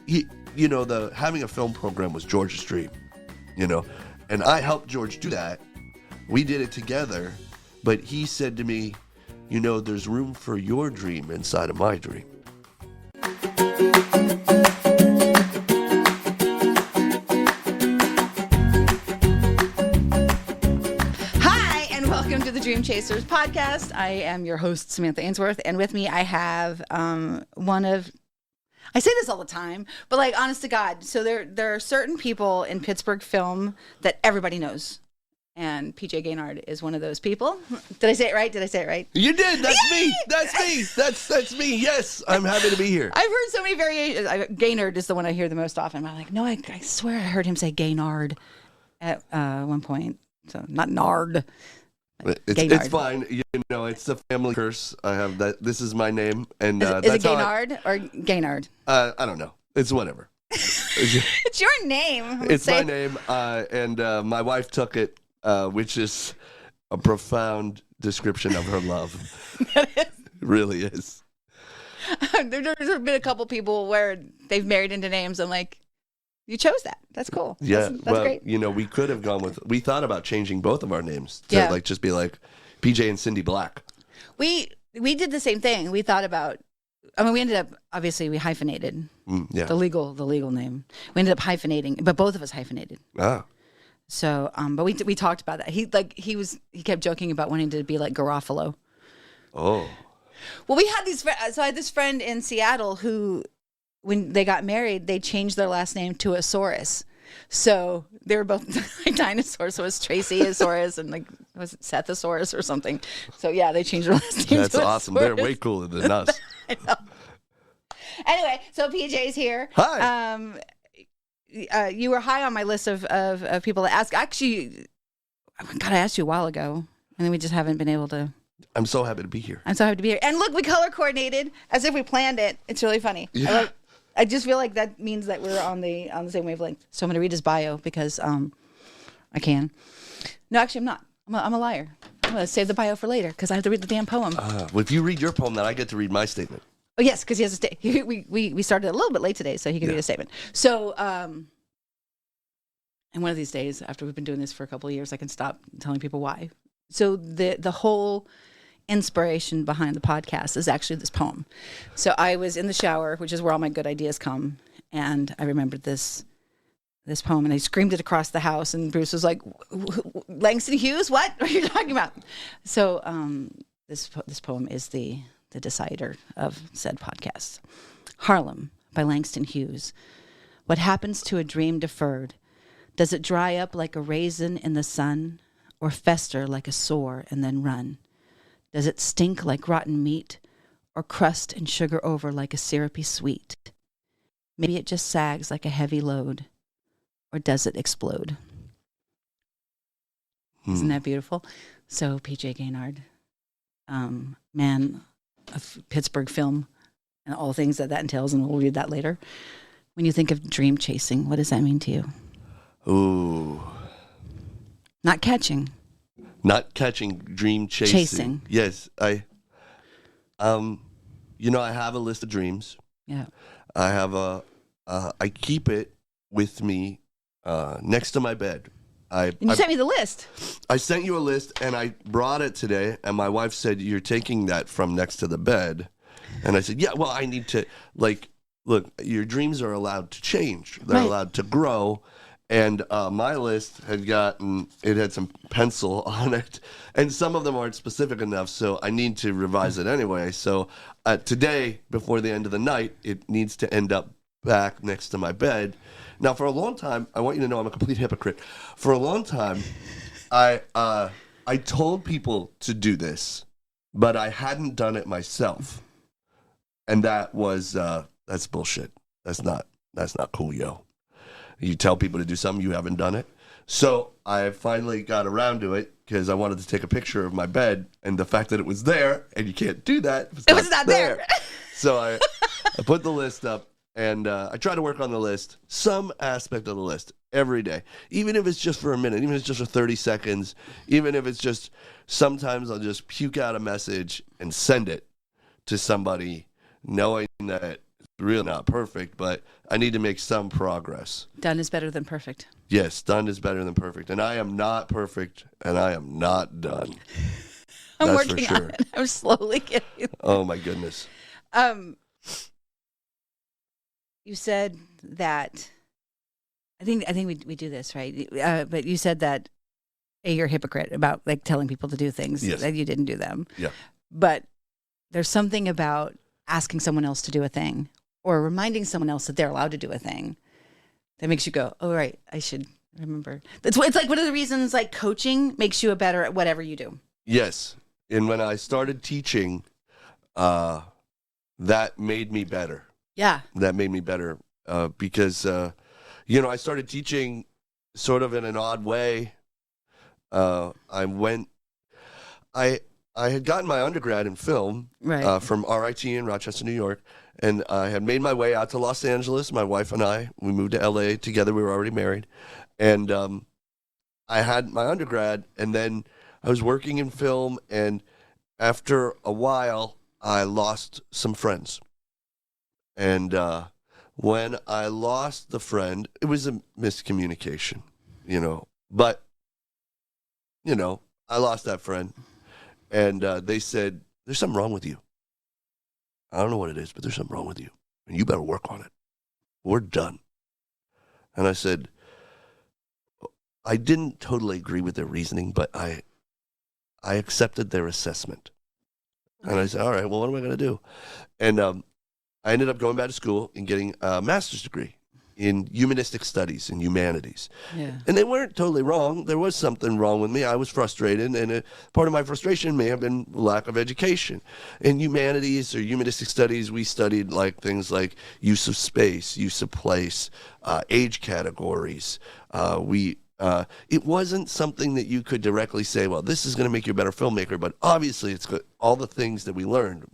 having a film program was George's dream, and I helped George do that. We did it together, but he said to me, there's room for your dream inside of my dream. Welcome to the Dream Chasers podcast. I am your host, Samantha Ainsworth, and with me I have I say this all the time, but like, honest to God, so there are certain people in Pittsburgh film that everybody knows, and PJ Gaynard is one of those people. Did I say it right? You did. That's me. That's me. Yes, I'm happy to be here. I've heard so many variations. Gaynard is the one I hear the most often. I'm like, no, I swear I heard him say Gaynard at one point. So not Nard. It's fine. It's the family curse. I have that. This is my name, and is it Gaynard or Gaynard? I don't know. It's whatever. It's your name. It's my name, and my wife took it, which is a profound description of her love. It really is. There's been a couple people where they've married into names. I'm like, you chose that. That's cool. Yeah, that's great. We could have gone with. We thought about changing both of our names to just be like PJ and Cindy Black. We did the same thing. We thought about. We ended up obviously we hyphenated the legal name. We ended up hyphenating, but both of us hyphenated. Ah. So, but we talked about that. He kept joking about wanting to be like Garofalo. Oh. Well, we had these. So I had this friend in Seattle who, when they got married, they changed their last name to Asaurus. So they were both like dinosaurs. So it was Tracy-osaurus and like, was it Sethosaurus or something? So yeah, they changed their last name. That's awesome. They're way cooler than us. I know. Anyway, so PJ's here. Hi. You were high on my list of people to ask. Actually, God, I asked you a while ago, and then we just haven't been able to. I'm so happy to be here. And look, we color coordinated as if we planned it. It's really funny. Yeah. I just feel like that means that we're on the same wavelength. So I'm going to read his bio because I can. No, actually, I'm not. I'm a liar. I'm going to save the bio for later because I have to read the damn poem. Well, if you read your poem, then I get to read my statement. Oh, yes, because he has a we started a little bit late today, so he can read a statement. So, and one of these days, after we've been doing this for a couple of years, I can stop telling people why. So the whole inspiration behind the podcast is actually this poem. So I was in the shower, which is where all my good ideas come, and I remembered this poem, and I screamed it across the house, and Bruce was like, Langston Hughes, what are you talking about? So this poem is the decider of said podcast. Harlem by Langston Hughes. What happens to a dream deferred? Does it dry up like a raisin in the sun, or fester like a sore and then run? Does it stink like rotten meat, or crust and sugar over like a syrupy sweet? Maybe it just sags like a heavy load, or does it explode? Isn't that beautiful? So, PJ Gaynard, man of Pittsburgh film and all the things that entails, and we'll read that later. When you think of dream chasing, what does that mean to you? Ooh. Not catching, dream chasing. Yes, I have a list of dreams. Yeah. I have I keep it with me next to my bed. You sent me the list. I sent you a list, and I brought it today, and my wife said, you're taking that from next to the bed. And I said, yeah, well, I need to, look, your dreams are allowed to change. They're allowed to grow. And my list had some pencil on it, and some of them aren't specific enough, so I need to revise it anyway. So today, before the end of the night, it needs to end up back next to my bed. Now, for a long time, I want you to know I'm a complete hypocrite. For a long time, I told people to do this, but I hadn't done it myself, and that's bullshit. That's not cool, yo. You tell people to do something, you haven't done it. So I finally got around to it because I wanted to take a picture of my bed, and the fact that it was there, and you can't do that. It was not there. So I put the list up, and I try to work on the list, some aspect of the list, every day. Even if it's just for a minute, even if it's just for 30 seconds, even if it's just, sometimes I'll just puke out a message and send it to somebody, knowing that really not perfect, but I need to make some progress. Done is better than perfect. Yes, done is better than perfect. And I am not perfect, and I am not done. I'm That's working for sure. on it. I'm slowly getting there. Oh, my goodness. You said that, I think we do this, right? But you said that you're a hypocrite about like telling people to do things that you didn't do them. Yeah. But there's something about asking someone else to do a thing or reminding someone else that they're allowed to do a thing that makes you go, oh, right, I should remember. It's like one of the reasons like coaching makes you a better at whatever you do. Yes. And when I started teaching, that made me better. Yeah. That made me better because, I started teaching sort of in an odd way. I had gotten my undergrad in film from RIT in Rochester, New York, and I had made my way out to Los Angeles. My wife and we moved to LA together. We were already married. And I had my undergrad, and then I was working in film, and after a while, I lost some friends. And when I lost the friend, it was a miscommunication, but, I lost that friend. And they said, there's something wrong with you. I don't know what it is, but there's something wrong with you. And you better work on it. We're done. And I said, I didn't totally agree with their reasoning, but I accepted their assessment. And I said, all right, well, what am I going to do? And I ended up going back to school and getting a master's degree in humanistic studies and humanities. Yeah. And they weren't totally wrong. There was something wrong with me. I was frustrated, and part of my frustration may have been lack of education. In humanities or humanistic studies, we studied like things like use of space, use of place, age categories. It wasn't something that you could directly say, well, this is going to make you a better filmmaker, but obviously it's good. All the things that we learned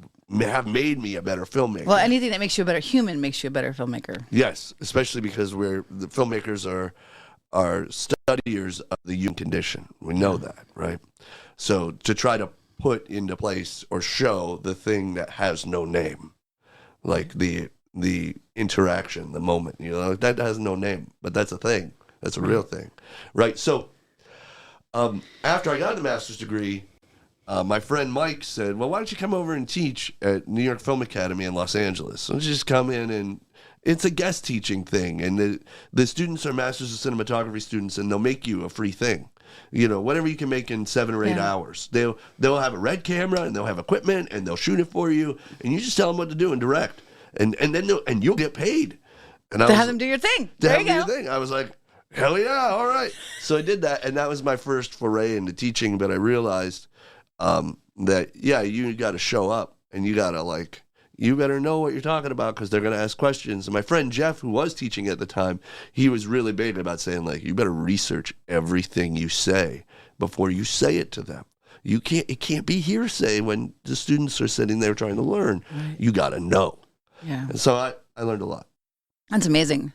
have made me a better filmmaker. Well, anything that makes you a better human makes you a better filmmaker. Yes, especially because the filmmakers are studiers of the human condition. We know that, right? So to try to put into place or show the thing that has no name, like the interaction, the moment, that has no name, but that's a thing. That's a real thing, right? So after I got the master's degree, my friend Mike said, well, why don't you come over and teach at New York Film Academy in Los Angeles? So just come in, and it's a guest teaching thing. And the students are Masters of Cinematography students, and they'll make you a free thing. Whatever you can make in 7 or 8 hours. They'll have a red camera, and they'll have equipment, and they'll shoot it for you. And you just tell them what to do and direct. And then you'll get paid. And have them do your thing. There you go. I was like, hell yeah, all right. So I did that, and that was my first foray into teaching, but I realized that, you got to show up, and you got to, you better know what you're talking about because they're going to ask questions. And my friend Jeff, who was teaching at the time, he was really big about saying, you better research everything you say before you say it to them. It can't be hearsay when the students are sitting there trying to learn. Right. You got to know. Yeah. And so I learned a lot. That's amazing.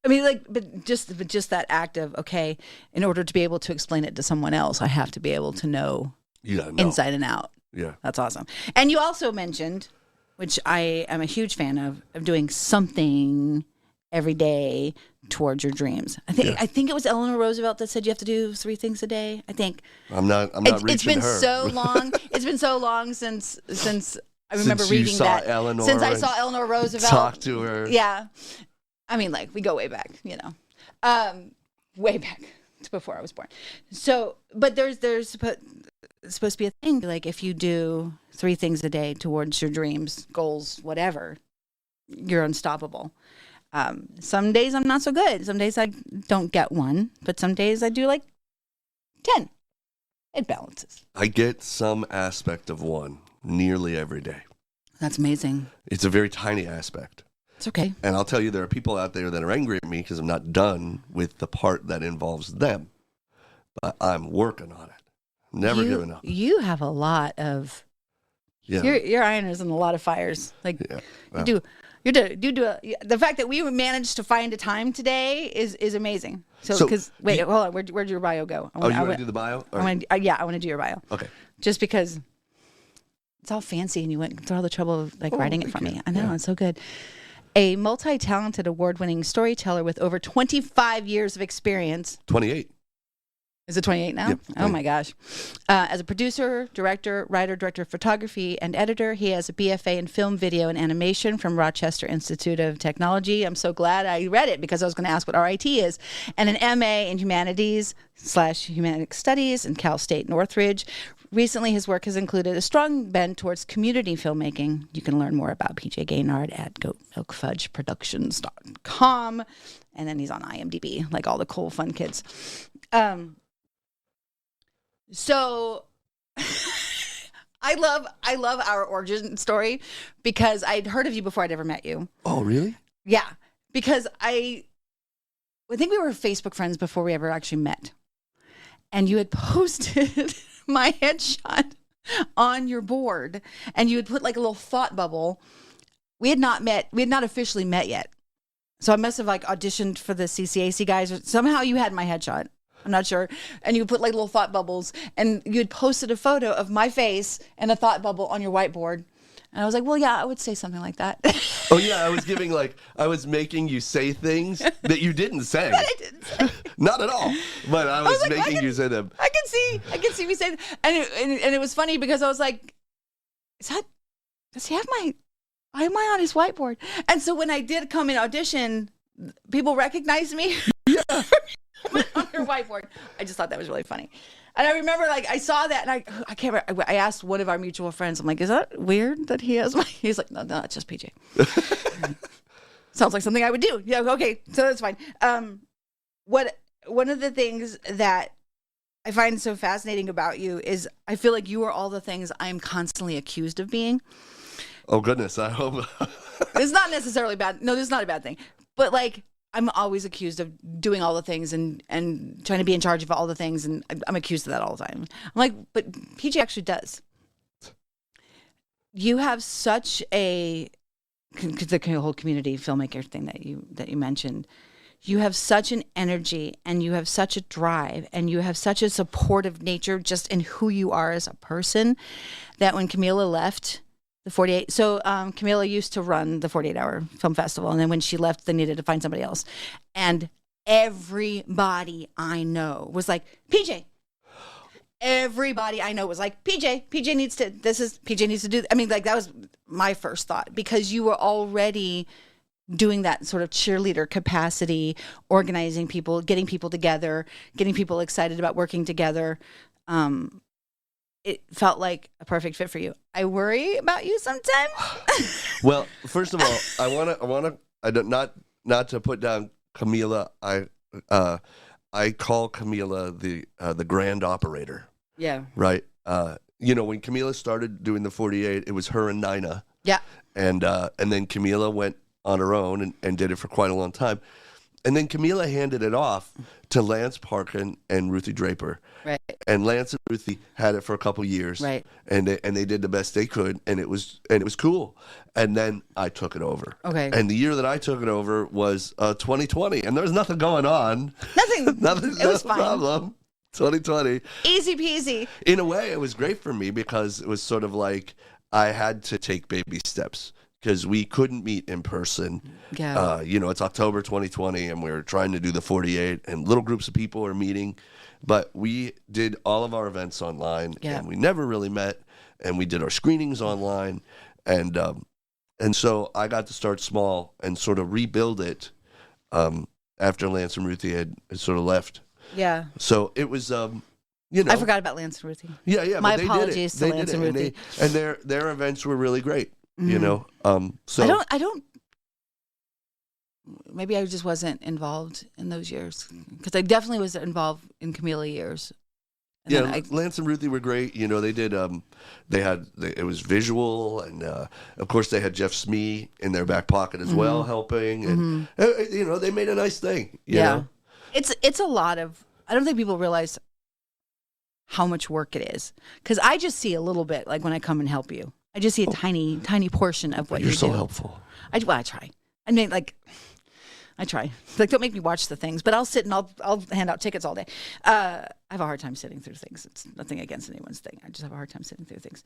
I mean, but just that act of, okay, in order to be able to explain it to someone else, I have to be able to know, inside and out. Yeah. That's awesome. And you also mentioned, which I am a huge fan of doing something every day towards your dreams. I think it was Eleanor Roosevelt that said you have to do 3 things a day. I think. I'm not reaching It's been her. so long. It's been so long since I remember reading that. Since I saw Eleanor Roosevelt. Talk to her. Yeah. I mean, we go way back, way back to before I was born. So, but there's supposed to be a thing, if you do 3 things a day towards your dreams, goals, whatever, you're unstoppable. Some days I'm not so good. Some days I don't get 1, but some days I do 10. It balances. I get some aspect of 1 nearly every day. That's amazing. It's a very tiny aspect. It's okay. And I'll tell you, there are people out there that are angry at me because I'm not done with the part that involves them. But I'm working on it. Never giving up. You have a lot of... Yeah. Your iron is in a lot of fires. You do the fact that we managed to find a time today is amazing. So wait, hold on. Where'd your bio go? You want to do the bio? I want to do your bio. Okay. Just because it's all fancy and you went through all the trouble of writing it for me. I know, it's so good. A multi-talented, award-winning storyteller with over 25 years of experience. 28. Is it 28 now? Yep, Oh my gosh. As a producer, director, writer, director of photography, and editor, he has a BFA in film, video, and animation from Rochester Institute of Technology. I'm so glad I read it because I was going to ask what RIT is. And an MA in humanities/humanities studies in Cal State Northridge. Recently, his work has included a strong bent towards community filmmaking. You can learn more about PJ Gaynard at goatmilkfudgeproductions.com. And then he's on IMDb, like all the cool, fun kids. So I love our origin story because I'd heard of you before I'd ever met you. Oh, really? Yeah, because I think we were Facebook friends before we ever actually met. And you had posted my headshot on your board and you had put like a little thought bubble. We had not officially met yet. So I must have like auditioned for the CCAC guys or somehow you had my headshot. I'm not sure. And you put like little thought bubbles and you had posted a photo of my face and a thought bubble on your whiteboard. And I was like, well, yeah, I would say something like that. Oh, yeah. I was making you say things that you didn't say. But I didn't say. Not at all. But I was like, making you say them. I can see me saying, and it was funny because I was like, does he have why am I on his whiteboard? And so when I did come in audition, people recognized me. Yeah. On your whiteboard. I just thought that was really funny. And I remember like I saw that and I can't remember, I asked one of our mutual friends, I'm like, is that weird that he has he's like, no, it's just PJ. Sounds like something I would do. Yeah, okay, so that's fine. One of the things that I find so fascinating about you is I feel like you are all the things I'm constantly accused of being. Oh goodness, I hope. It's not necessarily bad. No, this is not a bad thing. But like I'm always accused of doing all the things and trying to be in charge of all the things. And I'm accused of that all the time. I'm like, but PJ actually does. You have such the whole community filmmaker thing that you mentioned. You have such an energy and you have such a drive and you have such a supportive nature just in who you are as a person that when Camila left the 48. So Camila used to run the 48-hour film festival. And then when she left, they needed to find somebody else. And everybody I know was like, PJ. Everybody I know was like, PJ needs to do. I mean, like that was my first thought because you were already doing that sort of cheerleader capacity, organizing people, getting people together, getting people excited about working together. It felt like a perfect fit for you. I worry about you sometimes. Well, first of all, I don't not to put down Camila. I call Camila the grand operator. Yeah. Right. When Camila started doing the 48, it was her and Nina. Yeah. And then Camila went on her own and did it for quite a long time. And then Camila handed it off to Lance Parkin and Ruthie Draper. Right. And Lance and Ruthie had it for a couple years. Right. And they did the best they could, and it was cool. And then I took it over. Okay. And the year that I took it over was 2020, and there was nothing going on. Nothing. It was fine. Problem. 2020. Easy peasy. In a way, it was great for me because it was sort of like I had to take baby steps. Because we couldn't meet in person. Yeah. It's October 2020, and we were trying to do the 48, and little groups of people are meeting. But we did all of our events online, and we never really met, and we did our screenings online. And so I got to start small and sort of rebuild it after Lance and Ruthie had sort of left. Yeah. So it was... I forgot about Lance and Ruthie. Yeah. My apologies to Lance and Ruthie. And their events were really great. Mm-hmm. So I don't. Maybe I just wasn't involved in those years because I definitely was involved in Camila years. And Lance and Ruthie were great. They did. It was visual, and of course they had Jeff Smee in their back pocket as well, helping, and they made a nice thing. You know? It's a lot of. I don't think people realize how much work it is because I just see a little bit, like when I come and help you. I just see a tiny portion of what you do. You're so helpful. I try. I mean, like, I try. Like, don't make me watch the things, but I'll sit and I'll hand out tickets all day. I have a hard time sitting through things. It's nothing against anyone's thing. I just have a hard time sitting through things.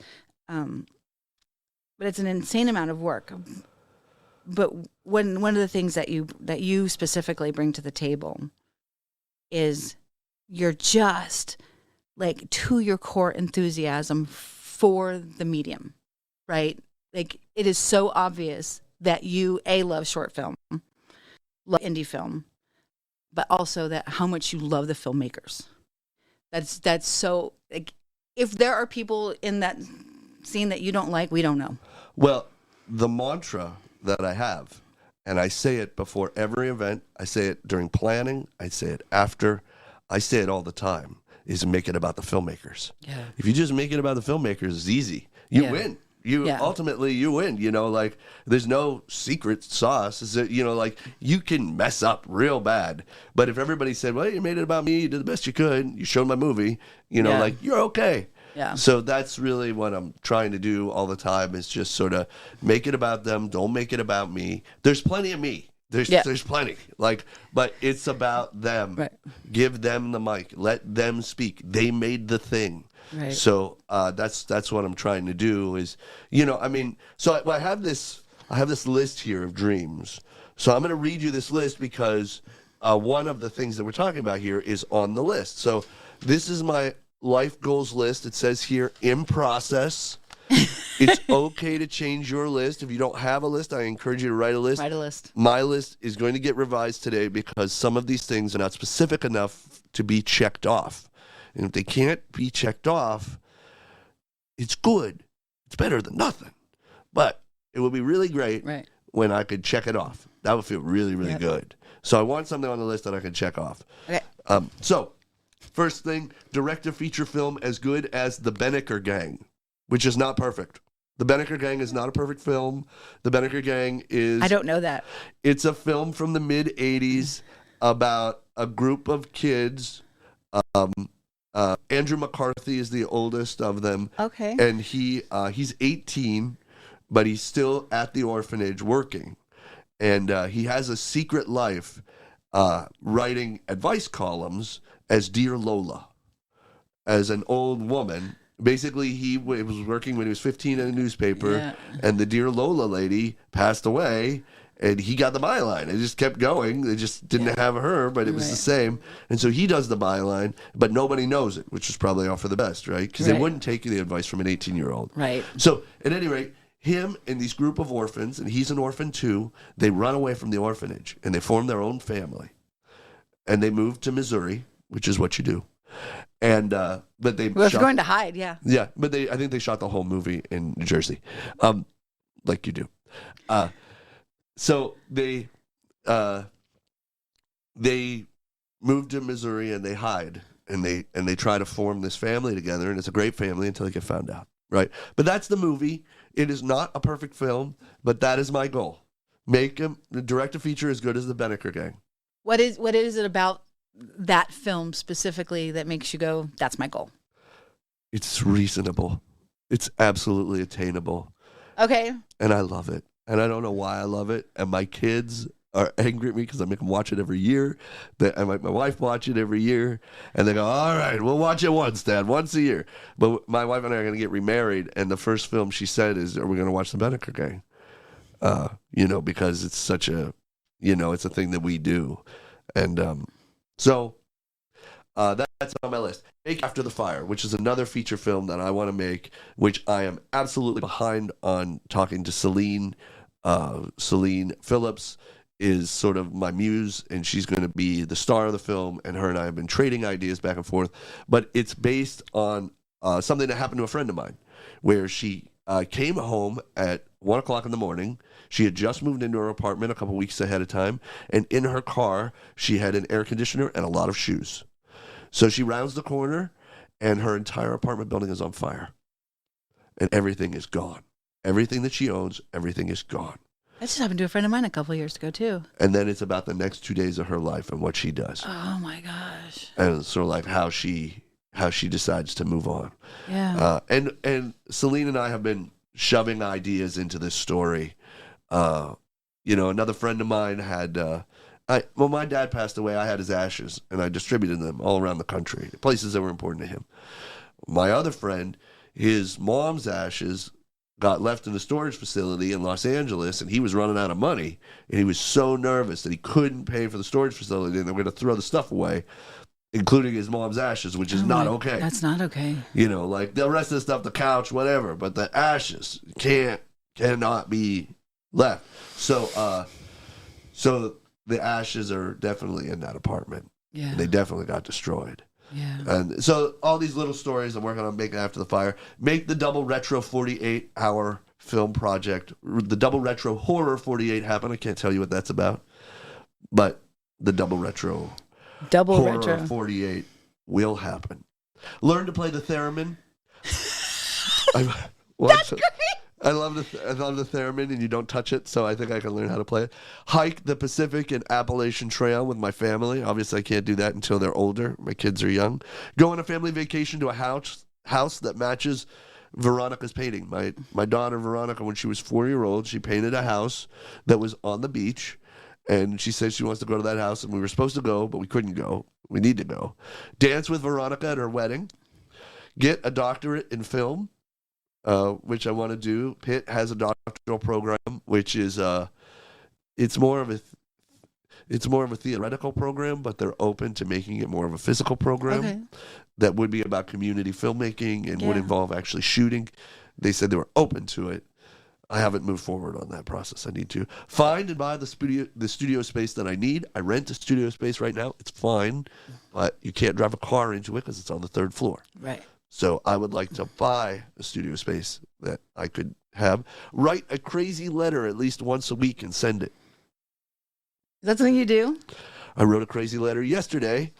But it's an insane amount of work. one of the things that you specifically bring to the table is you're just like to your core enthusiasm for the medium, right? Like it is so obvious that you love short film, love indie film, but also that how much you love the filmmakers. That's so like if there are people in that scene that you don't like, we don't know. Well, the mantra that I have, and I say it before every event, I say it during planning, I say it after, I say it all the time, is make it about the filmmakers. Yeah. If you just make it about the filmmakers, it's easy. You win. Ultimately you win, like there's no secret sauce. Is that, like you can mess up real bad. But if everybody said, well, you made it about me, you did the best you could, you showed my movie, like you're okay. Yeah. So that's really what I'm trying to do all the time is just sort of make it about them. Don't make it about me. There's plenty of me. There's plenty. But it's about them. Right. Give them the mic. Let them speak. They made the thing. Right. So that's what I'm trying to do is, so I have this list here of dreams. So I'm going to read you this list because one of the things that we're talking about here is on the list. So this is my life goals list. It says here in process. It's okay to change your list. If you don't have a list, I encourage you to write a list. Write a list. My list is going to get revised today because some of these things are not specific enough to be checked off. And if they can't be checked off, it's good. It's better than nothing. But it would be really great when I could check it off. That would feel really, really good. So I want something on the list that I can check off. Okay. So, first thing, direct a feature film as good as The Benniker Gang, which is not perfect. The Benniker Gang is not a perfect film. The Benniker Gang is... I don't know that. It's a film from the mid-'80s about a group of kids. Andrew McCarthy is the oldest of them. Okay. And he's 18, but he's still at the orphanage working. And he has a secret life writing advice columns as Dear Lola, as an old woman. Basically, he was working when he was 15 in a newspaper, and the Dear Lola lady passed away, and he got the byline. It just kept going. They just didn't have her, but it was the same. And so he does the byline, but nobody knows it, which is probably all for the best, right? Because they wouldn't take the advice from an 18-year-old. Right. So, at any rate, him and these group of orphans, and he's an orphan too, they run away from the orphanage, and they form their own family. And they move to Missouri, which is what you do. And but they going to hide, yeah, but I think they shot the whole movie in New Jersey, like you do. So they move to Missouri and they hide and they try to form this family together, and it's a great family until they get found out, right? But that's the movie. It is not a perfect film, but that is my goal. Make him direct a feature as good as The Benniker Gang. What is it about that film specifically that makes you go, that's my goal? It's reasonable. It's absolutely attainable. Okay. And I love it. And I don't know why I love it. And my kids are angry at me because I make them watch it every year. I make my wife watch it every year. And they go, all right, we'll watch it once, Dad, once a year. But my wife and I are going to get remarried. And the first film she said is, are we going to watch The Benniker Gang? Because it's such a, it's a thing that we do. And so that's on my list. Make After the Fire, which is another feature film that I want to make, which I am absolutely behind on talking to Celine. Celine Phillips is sort of my muse, and she's going to be the star of the film, and her and I have been trading ideas back and forth. But it's based on something that happened to a friend of mine, where she came home at 1 o'clock in the morning. She had just moved into her apartment a couple weeks ahead of time, and in her car, she had an air conditioner and a lot of shoes. So she rounds the corner, and her entire apartment building is on fire. And everything is gone. Everything that she owns, everything is gone. That just happened to a friend of mine a couple of years ago, too. And then it's about the next 2 days of her life and what she does. Oh, my gosh. And it's sort of like how she decides to move on. Yeah. And Celine and I have been shoving ideas into this story. Another friend of mine had, my dad passed away. I had his ashes, and I distributed them all around the country, places that were important to him. My other friend, his mom's ashes got left in a storage facility in Los Angeles, and he was running out of money, and he was so nervous that he couldn't pay for the storage facility, and they were going to throw the stuff away, including his mom's ashes, which is not okay. That's not okay. You know, like the rest of the stuff, the couch, whatever, but the ashes cannot be left. So the ashes are definitely in that apartment. Yeah. They definitely got destroyed. Yeah. And so all these little stories I'm working on making after the fire. Make the double retro 48-hour film project, the double retro horror 48 happen. I can't tell you what that's about, but the double retro horror 48 will happen. Learn to play the theremin. That's great. I love the theremin, and you don't touch it, so I think I can learn how to play it. Hike the Pacific and Appalachian Trail with my family. Obviously, I can't do that until they're older. My kids are young. Go on a family vacation to a house that matches Veronica's painting. My daughter, Veronica, when she was 4-year-old, she painted a house that was on the beach, and she said she wants to go to that house, and we were supposed to go, but we couldn't go. We need to go. Dance with Veronica at her wedding. Get a doctorate in film. Which I want to do. Pitt has a doctoral program, which is it's more of a theoretical program, but they're open to making it more of a physical program that would be about community filmmaking and would involve actually shooting. They said they were open to it. I haven't moved forward on that process. I need to find and buy the studio space that I need. I rent a studio space right now. It's fine, but you can't drive a car into it because it's on the 3rd floor. Right. So I would like to buy a studio space that I could have. Write a crazy letter at least once a week and send it. Is that something you do? I wrote a crazy letter yesterday,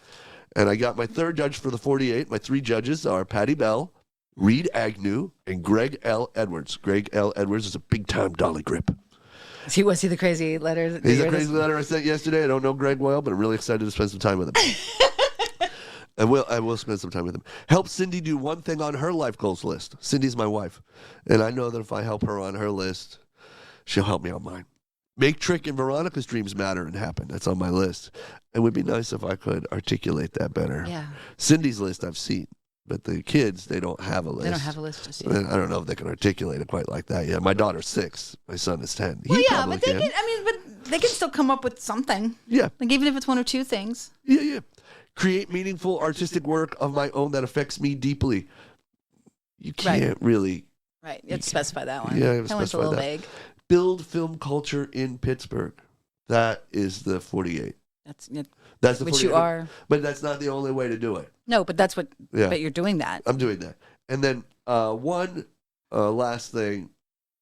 and I got my 3rd judge for the 48. My 3 judges are Patty Bell, Reed Agnew, and Greg L. Edwards. Greg L. Edwards is a big-time dolly grip. Was he the crazy letter? He's a crazy letter I sent yesterday. I don't know Greg well, but I'm really excited to spend some time with him. I will spend some time with him. Help Cindy do one thing on her life goals list. Cindy's my wife. And I know that if I help her on her list, she'll help me on mine. Make Trick and Veronica's dreams matter and happen. That's on my list. It would be nice if I could articulate that better. Yeah. Cindy's list I've seen, but the kids, they don't have a list. They don't have a list just yet. I don't know if they can articulate it quite like that yet. My daughter's 6. My son is 10. Well, yeah, but they can. But they can still come up with something. Yeah. Like even if it's 1 or 2 things. Yeah. Create meaningful artistic work of my own that affects me deeply. You can't really. Right. You have to specify that one. Yeah, that one's a little vague. Build film culture in Pittsburgh. That is the 48. That's the which 48. You are. But that's not the only way to do it. No, but that's what. Yeah. But you're doing that. I'm doing that. And then one last thing,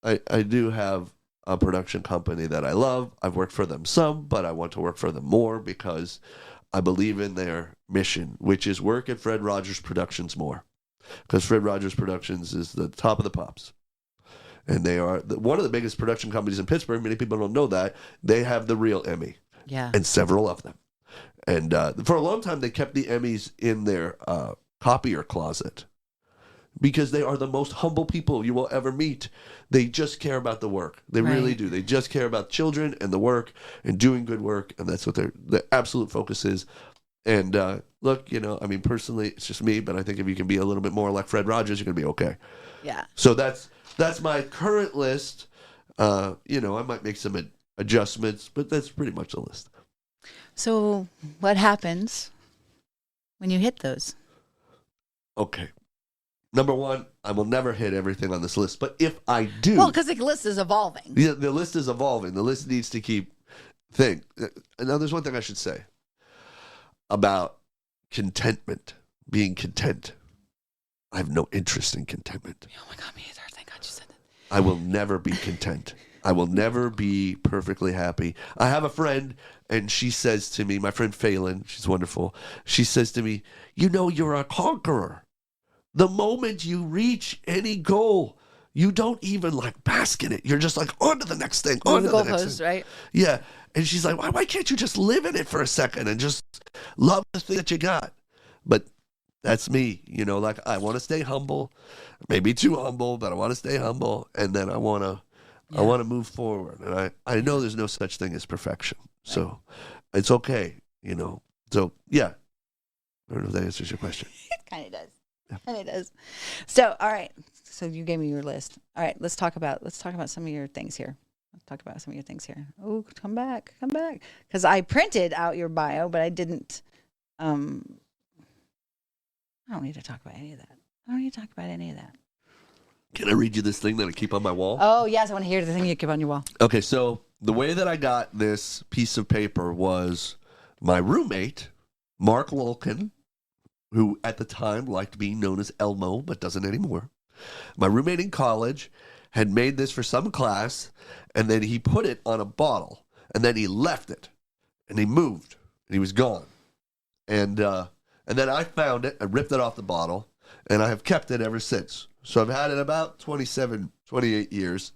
I do have a production company that I love. I've worked for them some, but I want to work for them more because I believe in their mission, which is work at Fred Rogers Productions more. Because Fred Rogers Productions is the top of the pops. And they are one of the biggest production companies in Pittsburgh. Many people don't know that. They have the real Emmy. Yeah. And several of them. And for a long time, they kept the Emmys in their copier closet. Because they are the most humble people you will ever meet. They just care about the work. They really do. They just care about children and the work and doing good work. And that's what the absolute focus is. And look, personally, it's just me. But I think if you can be a little bit more like Fred Rogers, you're going to be okay. Yeah. So that's my current list. I might make some adjustments, but that's pretty much the list. So what happens when you hit those? Okay. Number 1, I will never hit everything on this list, but if I do... Well, because the list is evolving. Yeah, the list is evolving. The list needs to keep things. Now, there's one thing I should say about contentment, being content. I have no interest in contentment. Oh, my God, me either. Thank God you said that. I will never be content. I will never be perfectly happy. I have a friend, and she says to me, my friend Phelan, she's wonderful, she says to me, you're a conqueror. The moment you reach any goal, you don't even bask in it. You're just on to the next thing, on to the next thing. Right? Yeah. And she's like, why can't you just live in it for a second and just love the thing that you got? But that's me. I want to stay humble, maybe too humble, but I want to stay humble. And then I want to move forward. And I know there's no such thing as perfection. Right. So it's okay, So, yeah. I don't know if that answers your question. It kind of does. And it is. So, all right. So you gave me your list. All right, let's talk about some of your things here. Oh, come back. Because I printed out your bio, but I didn't. I don't need to talk about any of that. Can I read you this thing that I keep on my wall? Oh, yes, I want to hear the thing you keep on your wall. Okay, so the way that I got this piece of paper was my roommate, Mark Lolkin, who at the time liked being known as Elmo, but doesn't anymore. My roommate in college had made this for some class, and then he put it on a bottle, and then he left it, and he moved, and he was gone. And then I found it, I ripped it off the bottle, and I have kept it ever since. So I've had it about 27, 28 years.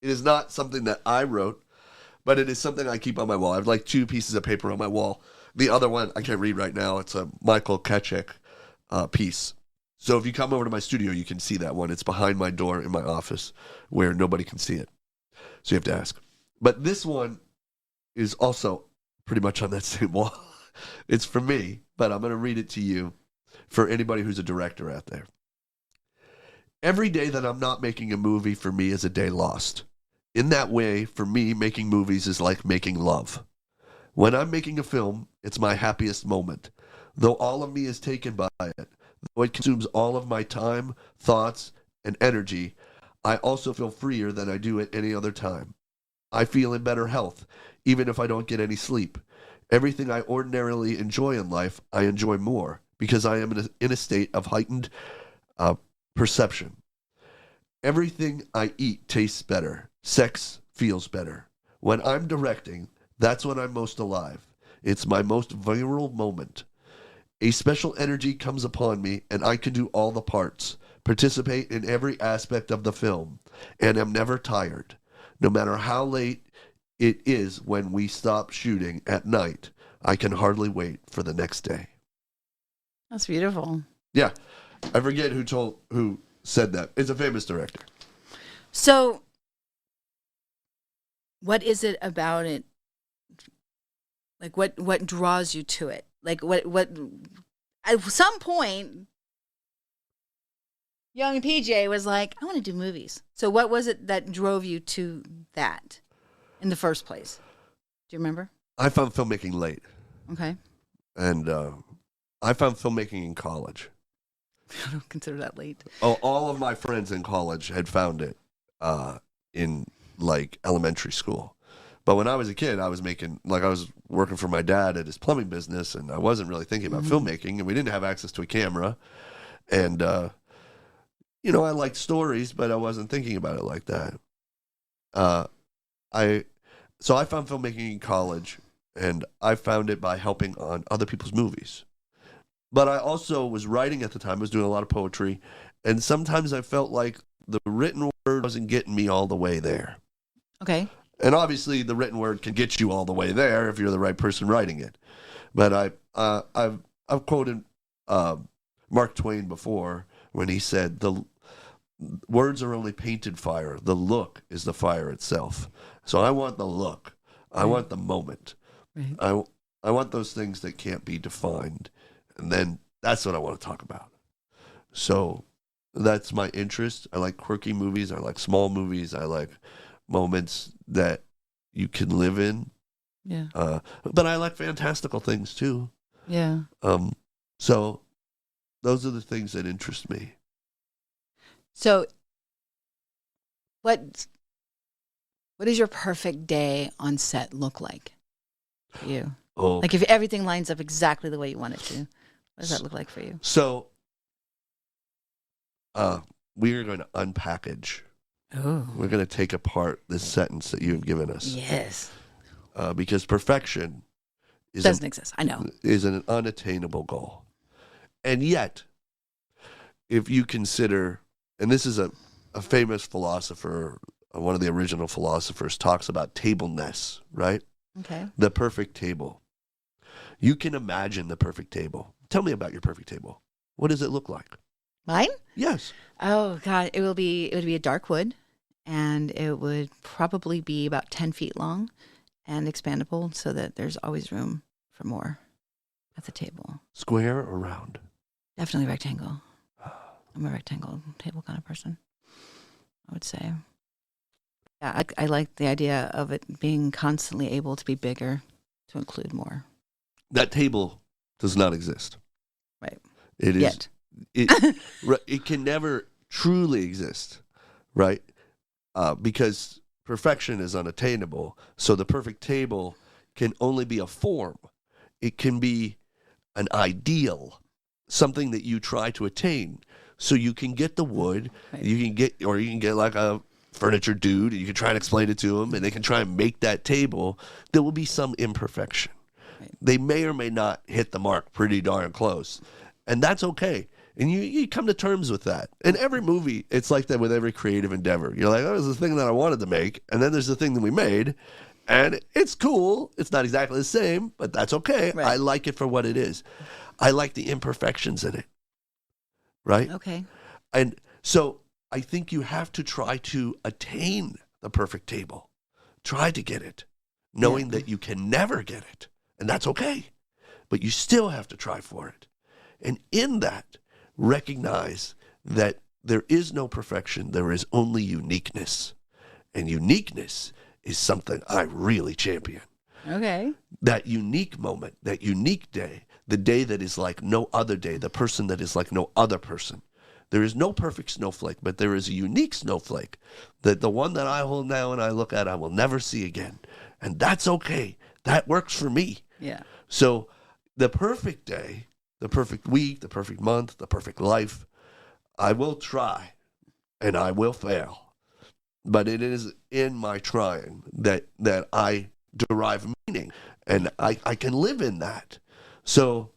It is not something that I wrote, but it is something I keep on my wall. I have like 2 pieces of paper on my wall. The other one, I can't read right now. It's a Michael Kachek piece. So if you come over to my studio, you can see that one. It's behind my door in my office where nobody can see it. So you have to ask. But this one is also pretty much on that same wall. It's for me, but I'm going to read it to you for anybody who's a director out there. Every day that I'm not making a movie for me is a day lost. In that way, for me, making movies is like making love. When I'm making a film, it's my happiest moment. Though all of me is taken by it, though it consumes all of my time, thoughts, and energy, I also feel freer than I do at any other time. I feel in better health, even if I don't get any sleep. Everything I ordinarily enjoy in life, I enjoy more, because I am in a state of heightened perception. Everything I eat tastes better. Sex feels better. When I'm directing, that's when I'm most alive. It's my most virile moment. A special energy comes upon me, and I can do all the parts, participate in every aspect of the film, and am never tired. No matter how late it is when we stop shooting at night, I can hardly wait for the next day. That's beautiful. Yeah. I forget who said that. It's a famous director. So, what is it about it? Like, what draws you to it? Like, what? At some point, young PJ was like, I want to do movies. So, what was it that drove you to that in the first place? Do you remember? I found filmmaking late. Okay. And I found filmmaking in college. I don't consider that late. Oh, all of my friends in college had found it in like elementary school. But when I was a kid, I was working for my dad at his plumbing business, and I wasn't really thinking about filmmaking, and we didn't have access to a camera. And, I liked stories, but I wasn't thinking about it like that. So I found filmmaking in college, and I found it by helping on other people's movies. But I also was writing at the time. I was doing a lot of poetry, and sometimes I felt like the written word wasn't getting me all the way there. Okay. And obviously, the written word can get you all the way there if you're the right person writing it. But I've quoted Mark Twain before when he said, "The words are only painted fire. The look is the fire itself." So I want the look. I want the moment. Right. I want those things that can't be defined. And then that's what I want to talk about. So that's my interest. I like quirky movies. I like small movies. I like moments that you can live in. Yeah. But I like fantastical things too. Yeah. So those are the things that interest me. So what does your perfect day on set look like for you? Oh, like if everything lines up exactly the way you want it to, what does that look like for you? So we are going to unpackage. Oh. We're going to take apart this sentence that you have given us. Yes. Because perfection doesn't exist. I know. Is an unattainable goal. And yet, if you consider, and this is a famous philosopher, one of the original philosophers talks about tableness, right? Okay. The perfect table. You can imagine the perfect table. Tell me about your perfect table. What does it look like? Mine? Yes. Oh God, it would be a dark wood, and it would probably be about 10 feet long and expandable so that there's always room for more at the table. Square or round? Definitely rectangle. I'm a rectangle table kind of person, I would say. Yeah, I like the idea of it being constantly able to be bigger, to include more. That table does not exist. Right. It is. Yet. It can never truly exist, right? Because perfection is unattainable. So the perfect table can only be a form. It can be an ideal, something that you try to attain. So you can get the wood, Right. you can get like a furniture dude, and you can try and explain it to them, and they can try and make that table. There will be some imperfection. Right. They may or may not hit the mark pretty darn close. And that's okay. And you come to terms with that. In every movie, it's like that with every creative endeavor. You're like, oh, there's the thing that I wanted to make, and then there's the thing that we made, and it's cool. It's not exactly the same, but that's okay. Right. I like it for what it is. I like the imperfections in it, right? Okay. And so I think you have to try to attain the perfect table. Try to get it, knowing that you can never get it, and that's okay. But you still have to try for it. And in that, recognize that there is no perfection, there is only uniqueness. And uniqueness is something I really champion. Okay. That unique moment, that unique day, the day that is like no other day, the person that is like no other person. There is no perfect snowflake, but there is a unique snowflake that the one that I hold now and I look at, I will never see again. And that's okay. That works for me. Yeah. So the perfect day, the perfect week, the perfect month, the perfect life, I will try and I will fail. But it is in my trying that I derive meaning, and I can live in that. So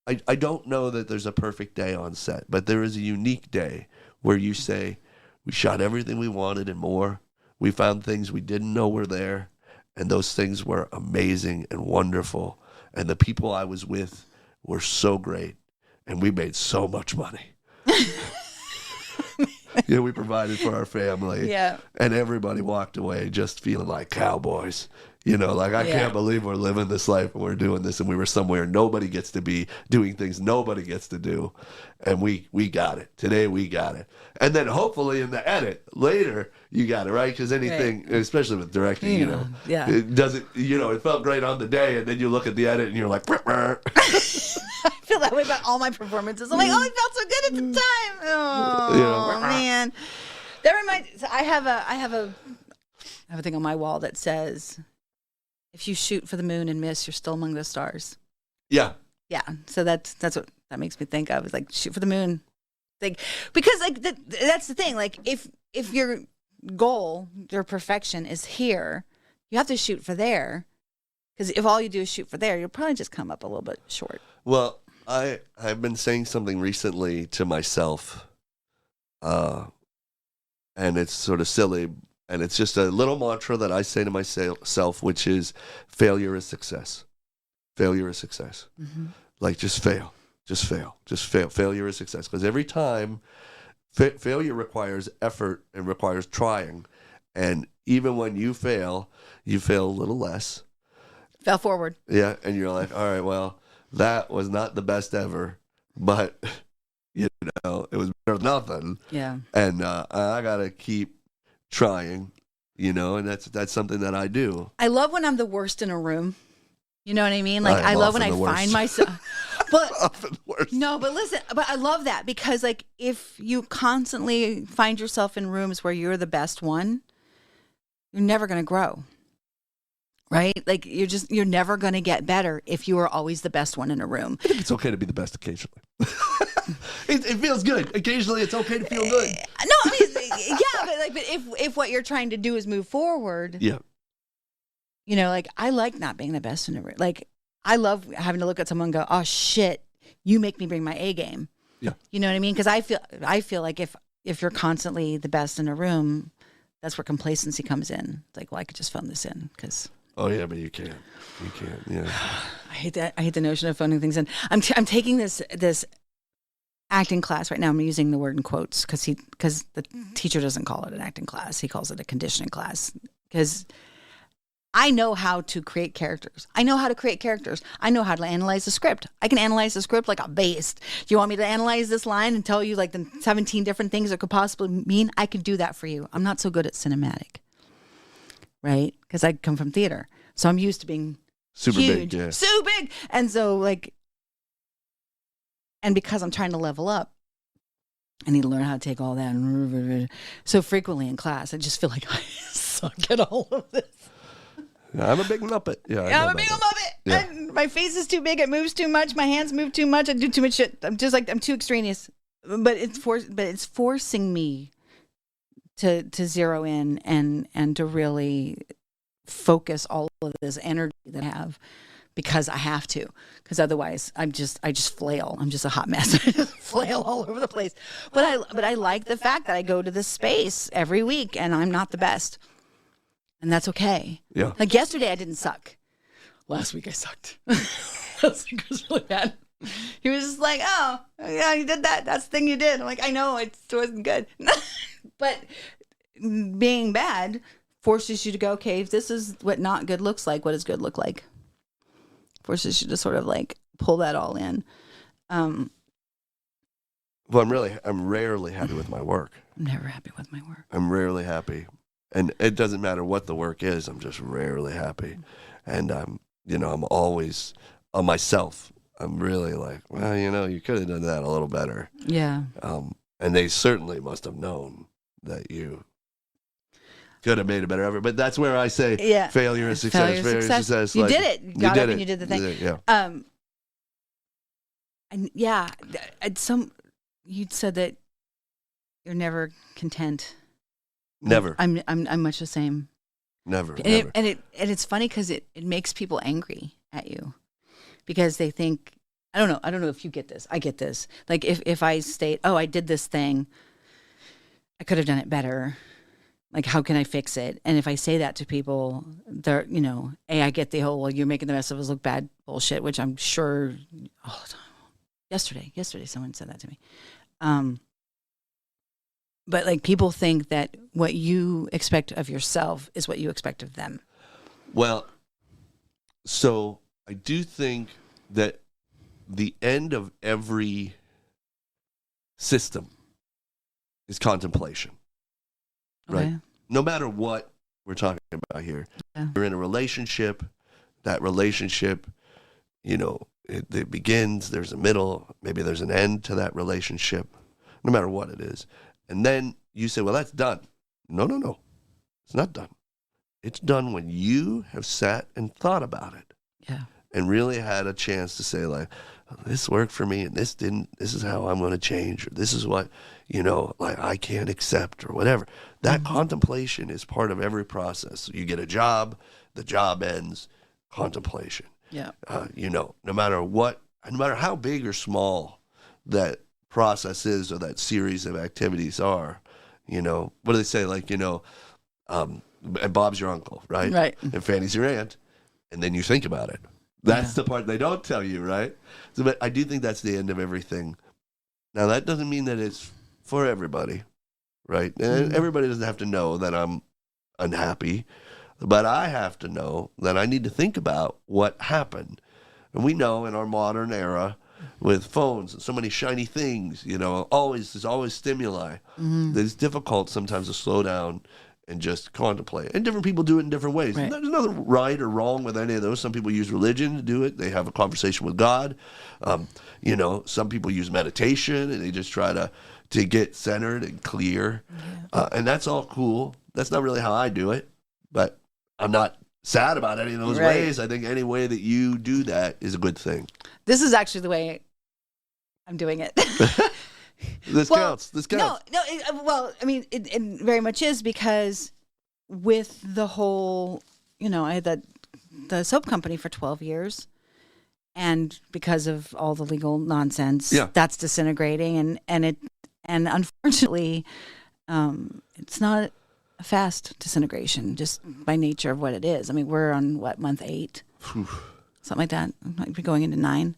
I don't know that there's a perfect day on set, but there is a unique day where you say, we shot everything we wanted and more. We found things we didn't know were there, and those things were amazing and wonderful. And the people I was with were so great, and we made so much money. Yeah, we provided for our family. Yeah. And everybody walked away just feeling like cowboys. You know, like, I can't believe we're living this life and we're doing this, and we were somewhere nobody gets to be, doing things nobody gets to do. And we got it. Today we got it. And then hopefully in the edit later, you got it, right? Because anything, especially with directing, you know, it doesn't, you know, it felt great on the day, and then you look at the edit and you're like, I feel that way about all my performances. I'm like, oh, it felt so good at the time. Oh, man. That reminds, I have a thing on my wall that says, if you shoot for the moon and miss, you're still among the stars. Yeah. Yeah. So that's what that makes me think of, is like, shoot for the moon. Like, because like that's the thing. Like, if your goal, your perfection is here, you have to shoot for there. Because if all you do is shoot for there, you'll probably just come up a little bit short. Well, I've been saying something recently to myself, and it's sort of silly, and it's just a little mantra that I say to myself, which is, failure is success. Failure is success. Mm-hmm. Like, just fail. Just fail. Just fail. Failure is success. Because every time, failure requires effort and requires trying. And even when you fail a little less. Fell forward. Yeah, and you're like, all right, well, that was not the best ever, but, you know, it was better than nothing. Yeah. And I got to keep trying, you know, and that's something that I do. I love when I'm the worst in a room. You know what I mean? Like, I love when I find myself. But often the worst. No, but listen, but I love that, because like, if you constantly find yourself in rooms where you're the best one, you're never going to grow. Right? Like, you're never going to get better if you are always the best one in a room. I think it's okay to be the best occasionally. It feels good. Occasionally it's okay to feel good. No, I mean, yeah, but if what you're trying to do is move forward. Yeah. You know, like, I like not being the best in a room. Like, I love having to look at someone and go, oh shit, you make me bring my A game. Yeah. You know what I mean? Because I feel like if you're constantly the best in a room, that's where complacency comes in. It's like, well, I could just phone this in, because. Oh yeah, but you can't. You can't. Yeah. I hate that. I hate the notion of phoning things in. I'm taking this acting class right now. I'm using the word in quotes because the teacher doesn't call it an acting class. He calls it a conditioning class, because I know how to create characters. I know how to analyze the script. I can analyze the script like a beast. Do you want me to analyze this line and tell you like the 17 different things it could possibly mean? I could do that for you. I'm not so good at cinematic, right? Because I come from theater. So I'm used to being super huge, big. Yeah. so big. And so like, and because I'm trying to level up, I need to learn how to take all that. So frequently in class, I just feel like I suck at all of this. I'm a big Muppet. Yeah, I'm a big Muppet. Yeah. And my face is too big. It moves too much. My hands move too much. I do too much shit. I'm too extraneous. But it's forcing me to zero in and to really focus all of this energy that I have, because I have to. Because otherwise, I just flail. I'm just a hot mess. I just flail all over the place. But I like the fact that I go to this space every week and I'm not the best. And that's okay. Yeah. Like yesterday, I didn't suck. Last week, I sucked. Last week was really bad. He was just like, "Oh, yeah, you did that. That's the thing you did." I'm like, "I know, it wasn't good." But being bad forces you to go, okay, if this is what not good looks like, what does good look like? Forces you to sort of like pull that all in. Well, I'm rarely happy with my work. I'm never happy with my work. I'm rarely happy. And it doesn't matter what the work is. I'm just rarely happy. And I'm always on myself. I'm really like, well, you could have done that a little better. Yeah. And they certainly must have known that you could have made a better effort. But that's where I say failure is success. Failure is success. You Like, did it. You got up and you did the thing. Yeah. And yeah, you'd said that you're never content. Never. I'm much the same. Never. And it's funny because it makes people angry at you, because they think, I don't know if you get this. I get this. Like if I state, "Oh, I did this thing, I could have done it better. Like, how can I fix it?" And if I say that to people, they're, I get the whole, "Well, you're making the rest of us look bad" bullshit, which I'm sure all the time. Yesterday, someone said that to me. But like, people think that what you expect of yourself is what you expect of them. Well, so I do think that the end of every system is contemplation, right? Okay. No matter what we're talking about here. Yeah. You're in a relationship, that relationship, it begins, there's a middle, maybe there's an end to that relationship, no matter what it is. And then you say, well, that's done. No. It's not done. It's done when you have sat and thought about it. Yeah. And really had a chance to say, like, this worked for me and this didn't. This is how I'm going to change. Or this is what, like, I can't accept, or whatever. That contemplation is part of every process. You get a job, the job ends, contemplation. Yeah. No matter what, no matter how big or small that process is, or that series of activities are, what do they say? Like, and Bob's your uncle, right? Right. And Fanny's your aunt. And then you think about it. That's the part they don't tell you, right? So, but I do think that's the end of everything. Now, that doesn't mean that it's for everybody, right? And everybody doesn't have to know that I'm unhappy, but I have to know that I need to think about what happened. And we know in our modern era, with phones and so many shiny things, there's always stimuli. That it's difficult sometimes to slow down and just contemplate. And different people do it in different ways. Right. There's nothing right or wrong with any of those. Some people use religion to do it. They have a conversation with God. Some people use meditation, and they just try to get centered and clear. Yeah. And that's all cool. That's not really how I do it, but I'm not sad about any of those ways. I think any way that you do that is a good thing. This is actually the way I'm doing it. This counts. No. It very much is, because with the whole, I had the soap company for 12 years, and because of all the legal nonsense, that's disintegrating, and unfortunately, it's not a fast disintegration, just by nature of what it is. I mean, we're on month 8, something like that. Might be going into 9.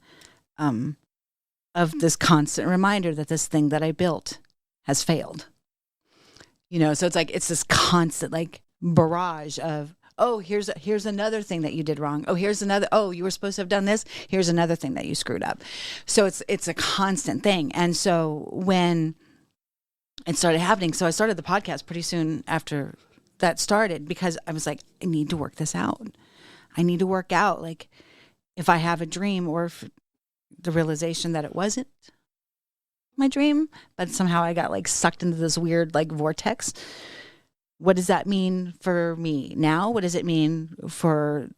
Of this constant reminder that this thing that I built has failed. So it's like, it's this constant like barrage of, Oh, here's another thing that you did wrong. Oh, here's another. Oh, you were supposed to have done this. Here's another thing that you screwed up. So it's a constant thing. And so when it started happening, so I started the podcast pretty soon after that started, because I was like, I need to work this out. I need to work out, like, if I have a dream, or if the realization that it wasn't my dream, but somehow I got like sucked into this weird like vortex. What does that mean for me now? What does it mean for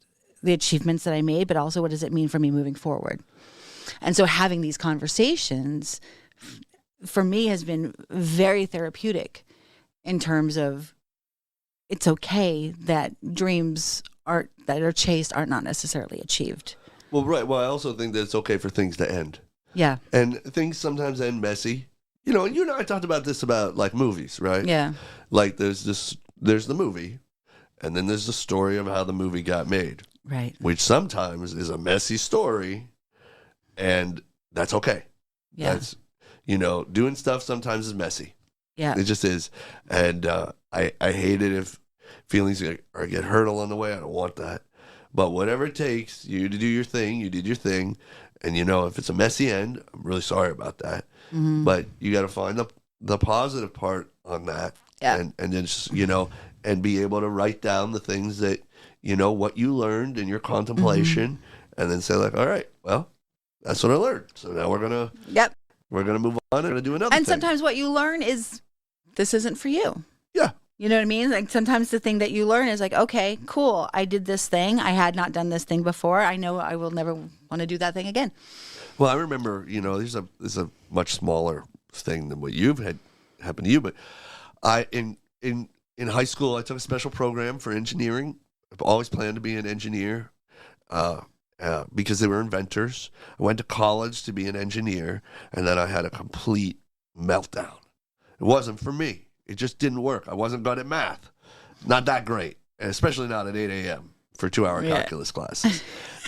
the achievements that I made, but also what does it mean for me moving forward? And so having these conversations for me has been very therapeutic, in terms of it's okay that dreams that are chased are not necessarily achieved. Well, right. Well, I also think that it's okay for things to end. Yeah. And things sometimes end messy. You know, and you and I talked about this about like movies, right? Yeah. Like there's the movie, and then there's the story of how the movie got made. Right. Which sometimes is a messy story, and that's okay. Yeah. That's, you know, doing stuff sometimes is messy. Yeah. It just is. And I hate it if feelings get hurt along the way. I don't want that. But whatever it takes you to do your thing, you did your thing. And, you know, if it's a messy end, I'm really sorry about that. Mm-hmm. But you got to find the positive part on that. Yeah. And then just, you know, and be able to write down the things that, you know, what you learned in your contemplation. Mm-hmm. And then say like, all right, well, that's what I learned. So now we're going to move on and do another And thing. sometimes what you learn is, this isn't for you. Yeah. You know what I mean? Like sometimes the thing that you learn is like, okay, cool. I did this thing. I had not done this thing before. I know I will never want to do that thing again. Well, I remember, you know, there's a much smaller thing than what you've had happen to you, but I in high school I took a special program for engineering. I've always planned to be an engineer because they were inventors. I went to college to be an engineer, and then I had a complete meltdown. It wasn't for me. It just didn't work. I wasn't good at math. Not that great, and especially not at 8 a.m. for 2-hour calculus classes.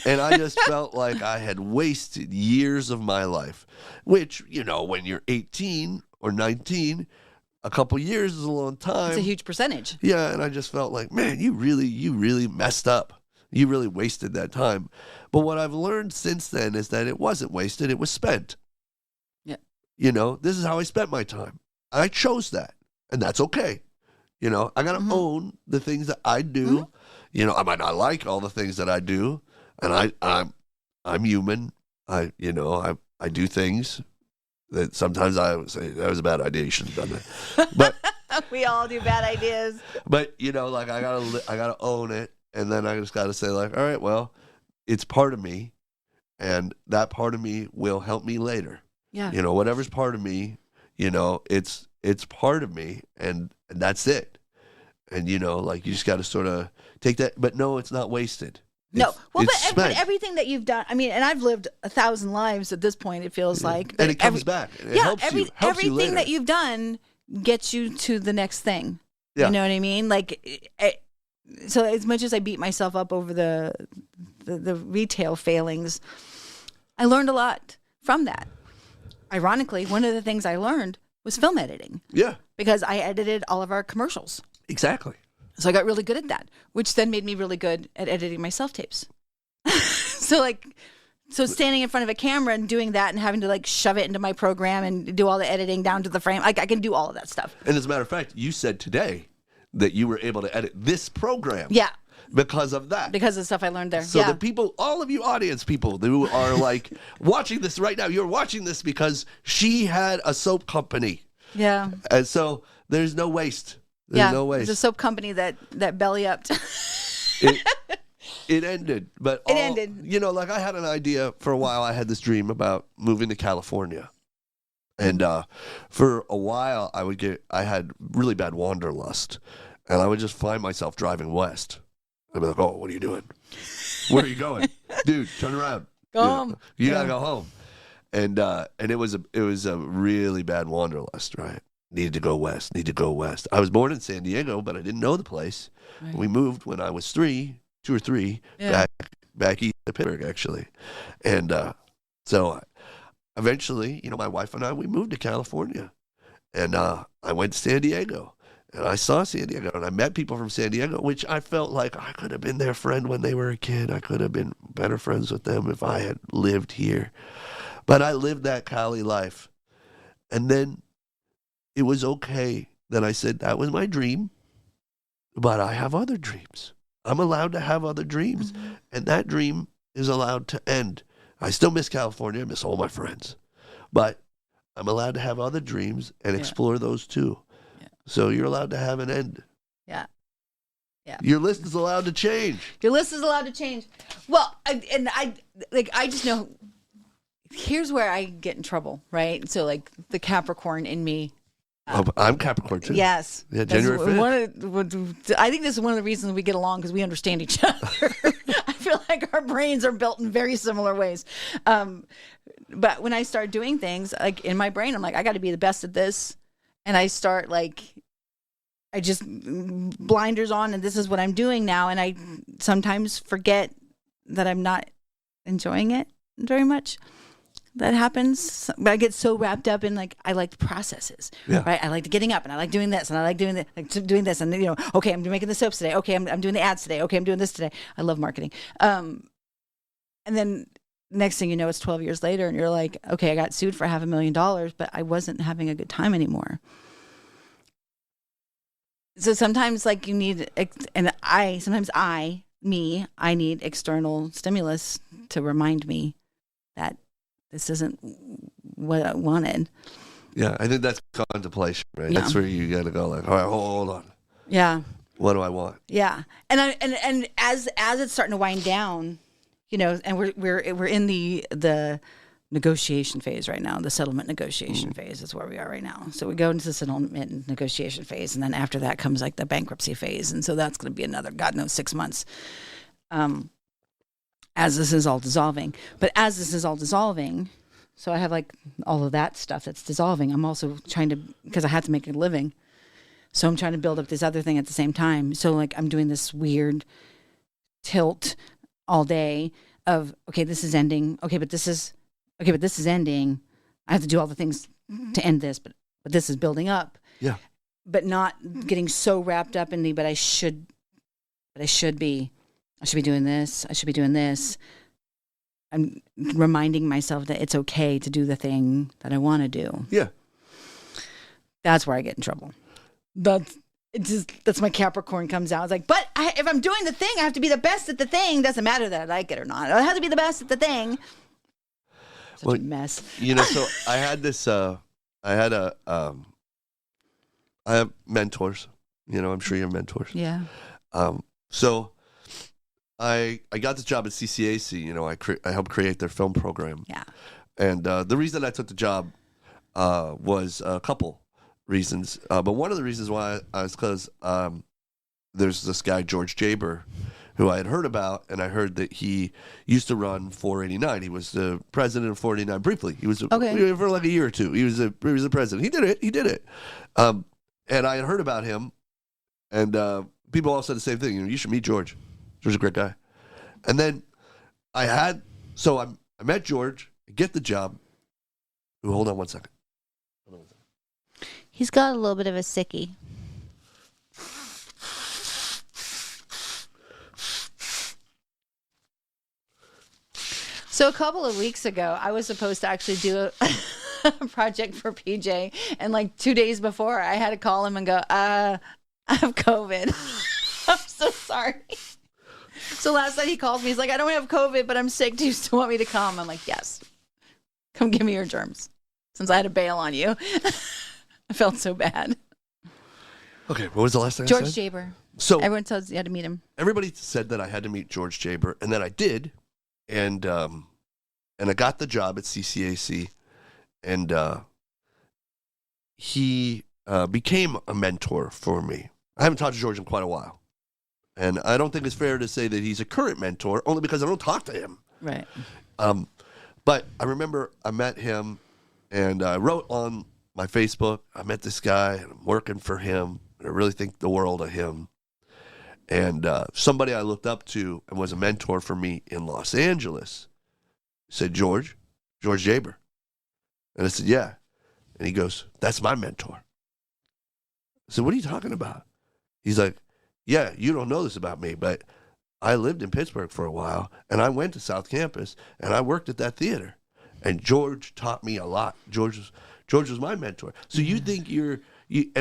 And I just felt like I had wasted years of my life, which, you know, when you're 18 or 19, a couple years is a long time. It's a huge percentage. Yeah, and I just felt like, man, you really messed up. You really wasted that time. But what I've learned since then is that it wasn't wasted. It was spent. Yeah. You know, this is how I spent my time. I chose that. And that's okay. You know, I got to own the things that I do. Mm-hmm. You know, I might not like all the things that I do. And I'm human. I do things that sometimes I would say, that was a bad idea. You shouldn't have done that. But we all do bad ideas. But, you know, like I gotta own it. And then I just got to say like, all right, well, it's part of me. And that part of me will help me later. Yeah. You know, whatever's part of me, you know, it's part of me, and that's it. And, you know, like you just got to sort of take that. But no, it's not wasted. No. Well, but everything that you've done, I mean, and I've lived 1,000 lives at this point, it feels like. And it comes back. It helps you everything later. that you've done gets you to the next thing. Yeah. You know what I mean? Like, so as much as I beat myself up over the retail failings, I learned a lot from that. Ironically, one of the things I learned was film editing. Yeah. Because I edited all of our commercials. Exactly. So I got really good at that, which then made me really good at editing my self-tapes. So standing in front of a camera and doing that and having to like shove it into my program and do all the editing down to the frame. Like I can do all of that stuff. And as a matter of fact, you said today that you were able to edit this program. Yeah. Because of that. Because of the stuff I learned there. So the people, all of you audience people who are like watching this right now, you're watching this because she had a soap company. Yeah. And so there's no waste. There's no waste. There's a soap company that belly upped. It ended. But it ended. You know, like I had an idea for a while. I had this dream about moving to California. And for a while, I had really bad wanderlust. And I would just find myself driving west. I'd be like, oh, what are you doing? Where are you going? Dude, turn around. Go home. You gotta go home. And it was a really bad wanderlust, right? Needed to go west. I was born in San Diego, but I didn't know the place. Right. We moved when I was 2 or 3, back east of Pittsburgh, actually. And so eventually, you know, my wife and I, we moved to California. And I went to San Diego. And I saw San Diego, and I met people from San Diego, which I felt like I could have been their friend when they were a kid. I could have been better friends with them if I had lived here. But I lived that Cali life. And then it was okay that I said that was my dream, but I have other dreams. I'm allowed to have other dreams. Mm-hmm. And that dream is allowed to end. I still miss California. I miss all my friends. But I'm allowed to have other dreams and explore those too. Yeah. So you're allowed to have an end. Yeah. Yeah. Your list is allowed to change. Your list is allowed to change. Well, I just know, here's where I get in trouble, right? So like the Capricorn in me. I'm Capricorn too. Yes. Yeah, January 5th. I think this is one of the reasons we get along, because we understand each other. I feel like our brains are built in very similar ways. But when I start doing things, like in my brain, I'm like, I got to be the best at this. And I start like, I just blinders on, and this is what I'm doing now. And I sometimes forget that I'm not enjoying it very much. That happens, but I get so wrapped up in like, I like the processes, right? I like getting up, and I like doing this, and I like doing that, like doing this, and okay, I'm making the soaps today. Okay, I'm doing the ads today. Okay, I'm doing this today. I love marketing. And then next thing you know, it's 12 years later, and you're like, okay, I got sued for $500,000, but I wasn't having a good time anymore. So sometimes like you need, and I need external stimulus to remind me that this isn't what I wanted. Yeah, I think that's contemplation, right? Yeah. That's where you got to go like, all right, hold on. Yeah. What do I want? Yeah. And as it's starting to wind down, and we're in the negotiation phase right now. The settlement negotiation phase is where we are right now. So we go into the settlement negotiation phase, and then after that comes like the bankruptcy phase. And so that's going to be another, God knows, 6 months. As this is all dissolving. But as this is all dissolving, so I have like all of that stuff that's dissolving. I'm also trying to, because I have to make a living. So I'm trying to build up this other thing at the same time. So like I'm doing this weird tilt all day of, okay, this is ending. Okay, but this is ending. I have to do all the things to end this, but this is building up. Yeah. But not getting so wrapped up in but I should be doing this. I should be doing this. I'm reminding myself that it's okay to do the thing that I want to do. Yeah. That's where I get in trouble. That's my Capricorn comes out. It's like, but if I'm doing the thing, I have to be the best at the thing. Doesn't matter that I like it or not. I have to be the best at the thing. Such a mess. So I had this, I have mentors. I'm sure you have mentors. Yeah. So I got this job at CCAC. I helped create their film program. Yeah. And the reason I took the job was a couple reasons. But one of the reasons why is because there's this guy, George Jaber, who I had heard about, and I heard that he used to run 489. He was the president of 489 briefly. He was for like a year or two. He was the president. He did it. And I had heard about him, and people all said the same thing. You should meet George. George's a great guy. And then I met George, get the job. Ooh, hold on one second. He's got a little bit of a sickie. So a couple of weeks ago, I was supposed to actually do a project for PJ. And like 2 days before, I had to call him and go, I have COVID. I'm so sorry. So last night he called me. He's like, I don't have COVID, but I'm sick. Do you still want me to come? I'm like, yes. Come give me your germs. Since I had to bail on you. I felt so bad. Okay, what was the last thing George I said? Jaber. So everyone tells you had to meet him. Everybody said that I had to meet George Jaber, and then I did. And I got the job at CCAC, and he became a mentor for me. I haven't talked to George in quite a while. And I don't think it's fair to say that he's a current mentor, only because I don't talk to him. Right. But I remember I met him, and I wrote on my Facebook, I met this guy, and I'm working for him, and I really think the world of him. And somebody I looked up to and was a mentor for me in Los Angeles said, George Jaber. And I said, yeah. And he goes, that's my mentor. I said, what are you talking about? He's like, yeah, you don't know this about me, but I lived in Pittsburgh for a while, and I went to South Campus, and I worked at that theater. And George taught me a lot. George was my mentor. So you think and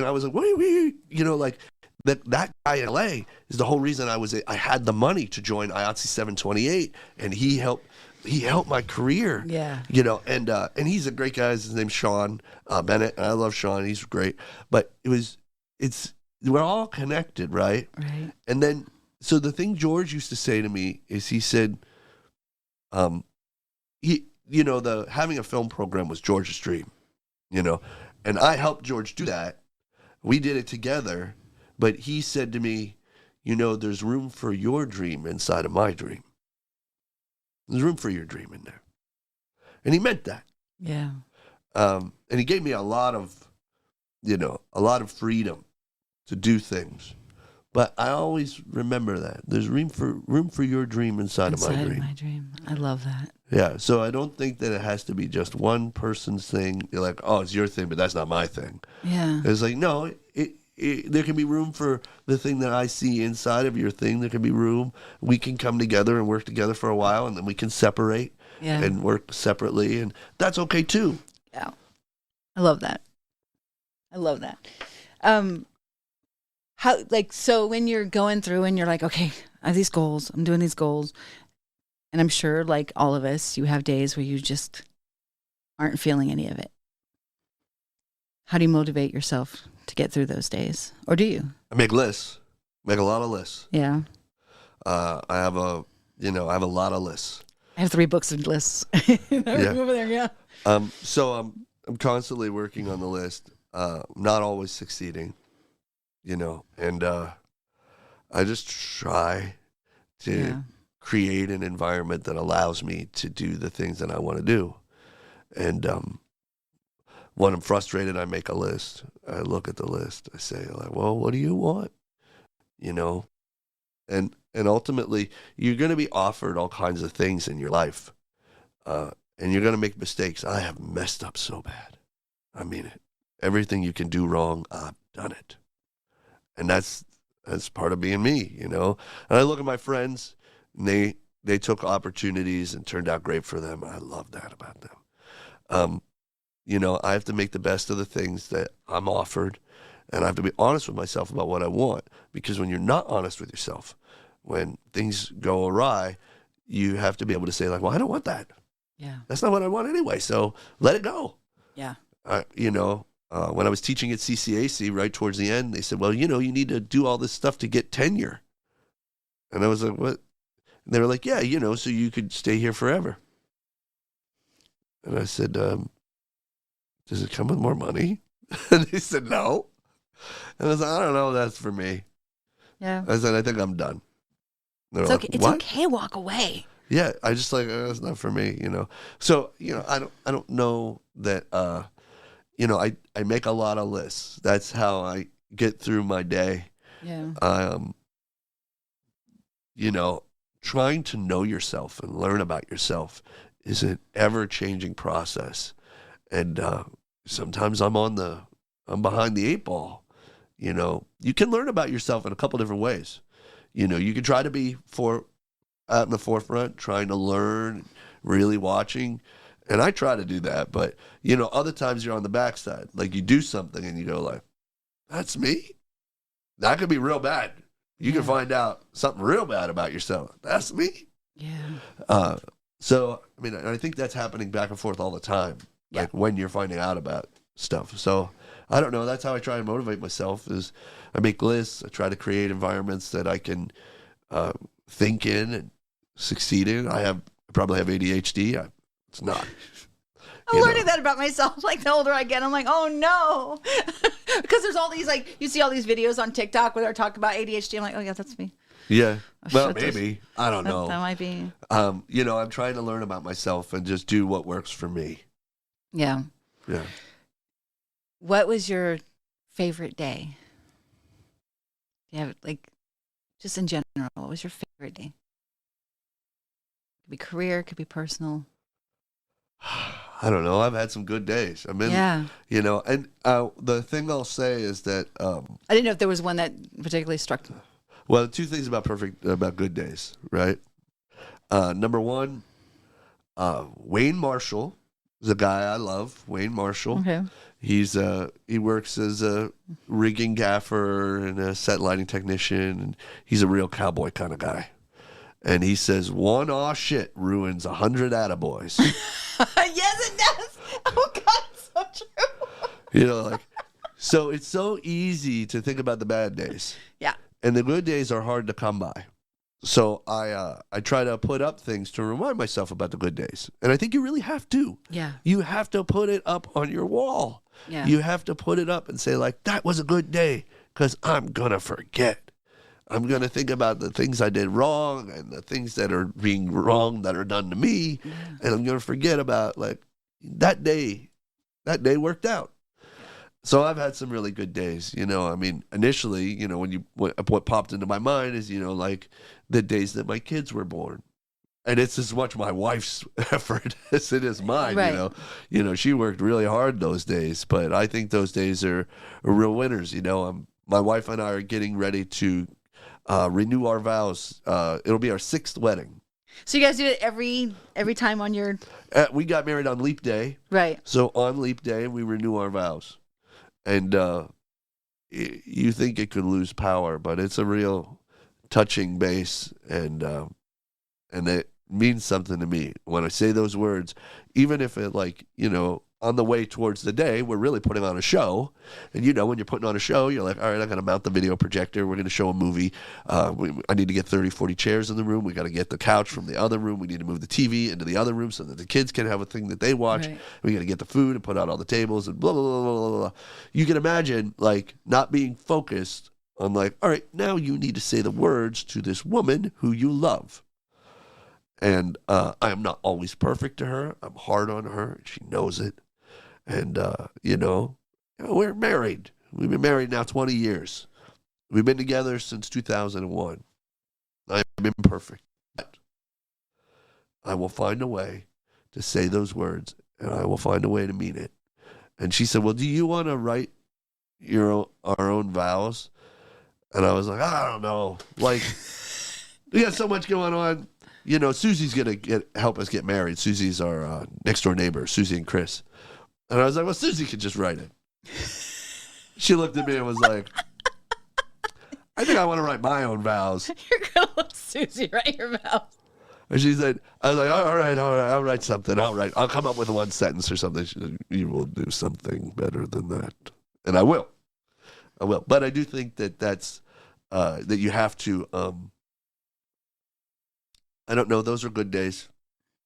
I was like, what are you, like that guy in LA is the whole reason I had the money to join IATSE 728, and he helped my career. Yeah. And he's a great guy. His name's Sean Bennett, and I love Sean. He's great. But we're all connected, right? Right. And then, so the thing George used to say to me is, he said, having a film program was George's dream, and I helped George do that. We did it together, but he said to me, there's room for your dream inside of my dream. There's room for your dream in there. And he meant that. Yeah. And he gave me a lot of freedom to do things. But I always remember that. There's room for your dream inside of my dream. I love that. Yeah. So I don't think that it has to be just one person's thing. You're like, oh, it's your thing, but that's not my thing. Yeah. It's like, no, there can be room for the thing that I see inside of your thing. There can be room. We can come together and work together for a while, and then we can separate and work separately, and that's okay too. Yeah. I love that. So when you're going through and you're like, okay, I have these goals, I'm doing these goals, and I'm sure, like all of us, you have days where you just aren't feeling any of it. How do you motivate yourself to get through those days? Or do you? I make lists. Make a lot of lists. Yeah. I have a lot of lists. I have 3 books of lists. Over there, yeah. So I'm constantly working on the list. Not always succeeding, and I just try to create an environment that allows me to do the things that I want to do. And when I'm frustrated, I make a list. I look at the list. I say, like, well, what do you want? And ultimately, you're going to be offered all kinds of things in your life. And you're going to make mistakes. I have messed up so bad. I mean it. Everything you can do wrong, I've done it. And that's part of being me, And I look at my friends, and they took opportunities and turned out great for them. I love that about them. I have to make the best of the things that I'm offered, and I have to be honest with myself about what I want. Because when you're not honest with yourself, when things go awry, you have to be able to say, like, well, I don't want that. Yeah. That's not what I want anyway, so let it go. Yeah. When I was teaching at CCAC, right towards the end, they said, well, you need to do all this stuff to get tenure. And I was like, what? And they were like, yeah, so you could stay here forever. And I said, does it come with more money? And they said, no. And I was like, I don't know, that's for me. Yeah. I said, I think I'm done. It's okay. It's okay. Walk away. Yeah. I just like, that's not for me, So, I don't know that, I make a lot of lists. That's how I get through my day. Yeah. Trying to know yourself and learn about yourself is an ever-changing process. And sometimes I'm behind the 8 ball. You can learn about yourself in a couple different ways. You can try to be out in the forefront, trying to learn, really watching. And I try to do that, but other times you're on the backside. Like you do something and you go like, that's me? That could be real bad. You can find out something real bad about yourself. That's me? Yeah. So, I think that's happening back and forth all the time. Yeah. Like when you're finding out about stuff. So, I don't know. That's how I try and motivate myself is I make lists. I try to create environments that I can think in and succeed in. I probably have ADHD. It's not. I'm learning that about myself. Like the older I get, I'm like, oh no, because there's all these you see all these videos on TikTok where they're talking about ADHD. I'm like, oh yeah, that's me. Yeah. Well, maybe. I don't know. That might be. I'm trying to learn about myself and just do what works for me. Yeah. Yeah. What was your favorite day? Do you have just in general, what was your favorite day? Could be career, could be personal. I don't know. I've had some good days. I've been, Yeah. you know, and the thing I'll say is that, I didn't know if there was one that particularly struck me. well, two things about good days, right? Number one, Wayne Marshall is a guy I love. Wayne Marshall. Okay. He works as a rigging gaffer and a set lighting technician, and he's a real cowboy kind of guy. And he says, one aw shit ruins 100 attaboys. Yes, it does. Oh God, it's so true. You know, like, so it's so easy to think about the bad days. Yeah. And the good days are hard to come by. So I try to put up things to remind myself about the good days. And I think you really have to. Yeah. You have to put it up on your wall. Yeah. You have to put it up and say, like, that was a good day, because I'm going to forget. I'm going to think about the things I did wrong and the things that are being wrong that are done to me. Yeah. And I'm going to forget about, like, that day worked out. So I've had some really good days, you know. I mean, initially, you know, what popped into my mind is, you know, like the days that my kids were born. And it's as much my wife's effort as it is mine, right. you know. You know, she worked really hard those days, but I think those days are real winners, you know. My wife and I are getting ready to renew our vows. It'll be our 6th wedding. So you guys do it every time on your... We got married on Leap Day. Right. So on Leap Day, we renew our vows. And you think it could lose power, but it's a real touching base, and it means something to me when I say those words, even if it, like, you know, on the way towards the day, we're really putting on a show. And, you know, when you're putting on a show, you're like, all right, I got to mount the video projector. We're going to show a movie. I need to get 30, 40 chairs in the room. We got to get the couch from the other room. We need to move the TV into the other room so that the kids can have a thing that they watch. Right. We got to get the food and put out all the tables and blah, blah, blah, blah, blah, blah. You can imagine, like, not being focused on, like, all right, now you need to say the words to this woman who you love. And I am not always perfect to her. I'm hard on her. She knows it. And, you know, we're married. We've been married now 20 years. We've been together since 2001. I'm imperfect. But I will find a way to say those words, and I will find a way to mean it. And she said, well, do you want to write our own vows? And I was like, I don't know. Like, we got so much going on. You know, Susie's going to help us get married. Susie's our next-door neighbor, Susie and Chris. And I was like, well, Susie could just write it. She looked at me and was like, I think I want to write my own vows. You're going to let Susie write your vows. And she said, I was like, all right, I'll write something. I'll come up with one sentence or something. She said, you will do something better than that. And I will. But I do think that's, that you have to, I don't know, those are good days.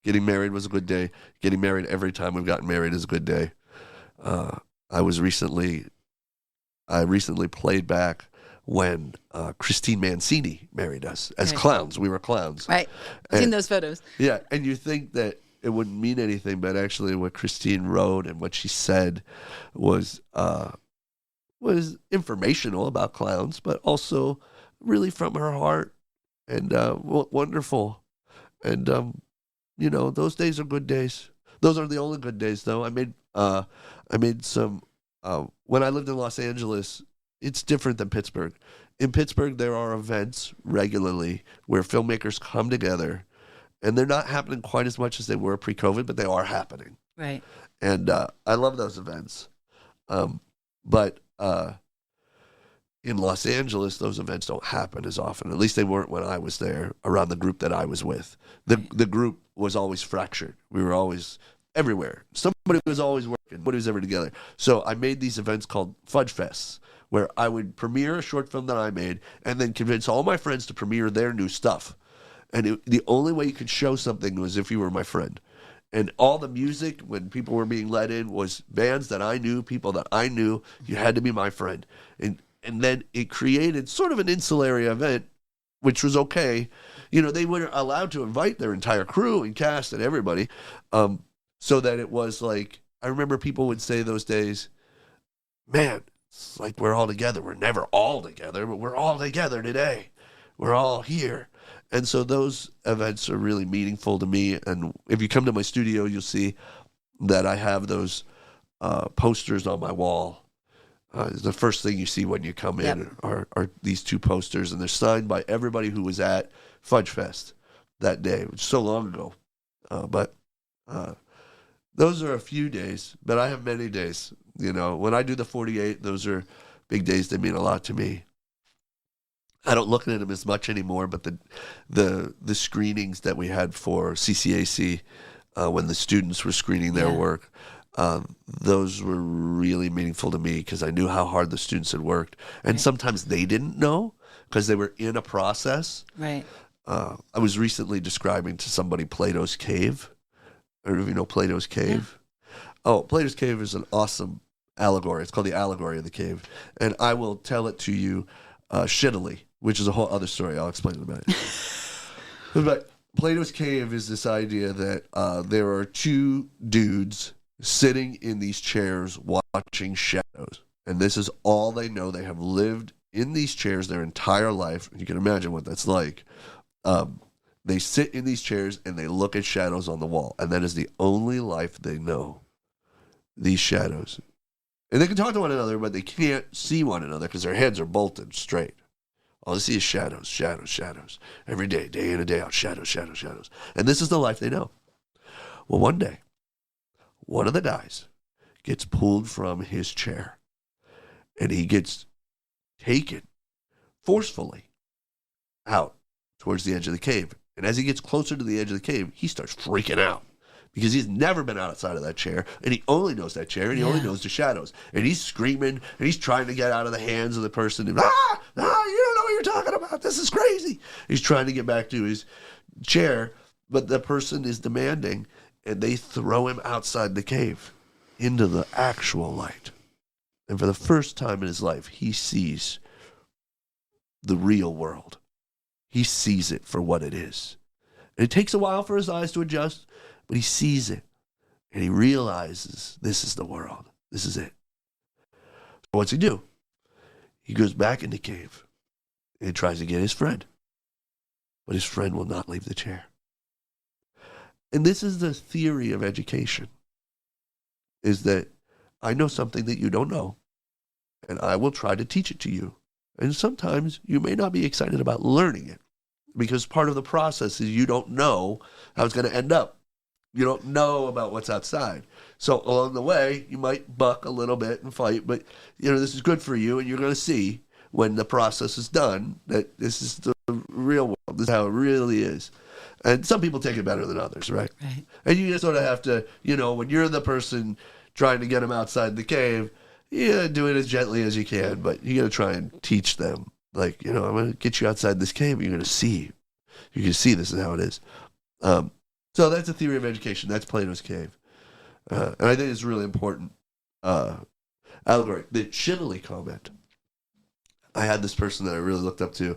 Getting married was a good day. Getting married every time we've gotten married is a good day. I recently played back when Christine Mancini married us as clowns. We were clowns. Right. I've seen those photos. Yeah, and you think that it wouldn't mean anything, but actually what Christine wrote and what she said was informational about clowns, but also really from her heart, and wonderful. And you know, those days are good days. Those are the only good days, though. I made some. When I lived in Los Angeles, it's different than Pittsburgh. In Pittsburgh, there are events regularly where filmmakers come together, and they're not happening quite as much as they were pre-COVID, but they are happening. Right. And I love those events. But in Los Angeles, those events don't happen as often. At least they weren't when I was there around the group that I was with. The group was always fractured. We were always everywhere. Somebody was always working. Nobody was ever together. So I made these events called Fudge Fests, where I would premiere a short film that I made and then convince all my friends to premiere their new stuff. And the only way you could show something was if you were my friend. And all the music, when people were being let in, was bands that I knew, people that I knew. You had to be my friend. And then it created sort of an insular event, which was okay. You know, they were allowed to invite their entire crew and cast and everybody, so that it was like, I remember people would say those days, man, it's like we're all together. We're never all together, but we're all together today. We're all here. And so those events are really meaningful to me. And if you come to my studio, you'll see that I have those posters on my wall. The first thing you see when you come in are these two posters, and they're signed by everybody who was at Fudge Fest that day, which is so long ago. But those are a few days, but I have many days. You know, when I do the 48, those are big days. They mean a lot to me. I don't look at them as much anymore, but the screenings that we had for CCAC when the students were screening their work, those were really meaningful to me because I knew how hard the students had worked. And sometimes they didn't know because they were in a process. Right. I was recently describing to somebody Plato's Cave. I don't know if you know Plato's Cave. Yeah. Oh, Plato's Cave is an awesome allegory. It's called the Allegory of the Cave. And I will tell it to you shittily, which is a whole other story. I'll explain in a minute. But Plato's Cave is this idea that there are two dudes sitting in these chairs watching shadows. And this is all they know. They have lived in these chairs their entire life. You can imagine what that's like. They sit in these chairs and they look at shadows on the wall. And that is the only life they know, these shadows. And they can talk to one another, but they can't see one another because their heads are bolted straight. All they see is shadows, shadows, shadows. Every day, day in and day out, shadows, shadows, shadows. And this is the life they know. Well, one day, one of the guys gets pulled from his chair and he gets taken forcefully out towards the edge of the cave. And as he gets closer to the edge of the cave, he starts freaking out because he's never been outside of that chair and he only knows that chair and he only knows the shadows. And he's screaming and he's trying to get out of the hands of the person. And, you don't know what you're talking about. This is crazy. He's trying to get back to his chair, but the person is demanding. And they throw him outside the cave into the actual light. And for the first time in his life, he sees the real world. He sees it for what it is. And it takes a while for his eyes to adjust, but he sees it. And he realizes this is the world. This is it. So what's he do? He goes back in the cave and tries to get his friend. But his friend will not leave the chair. And this is the theory of education, is that I know something that you don't know, and I will try to teach it to you. And sometimes you may not be excited about learning it, because part of the process is you don't know how it's going to end up. You don't know about what's outside. So along the way, you might buck a little bit and fight, but this is good for you, and you're going to see when the process is done that this is the real world. This is how it really is. And some people take it better than others, right? Right. And you just sort of have to, when you're the person trying to get them outside the cave, do it as gently as you can, but you got to try and teach them. Like, I'm going to get you outside this cave, and you're going to see. You can see this is how it is. So that's a theory of education. That's Plato's Cave. And I think it's really important. Allegory. The shittily comment. I had this person that I really looked up to.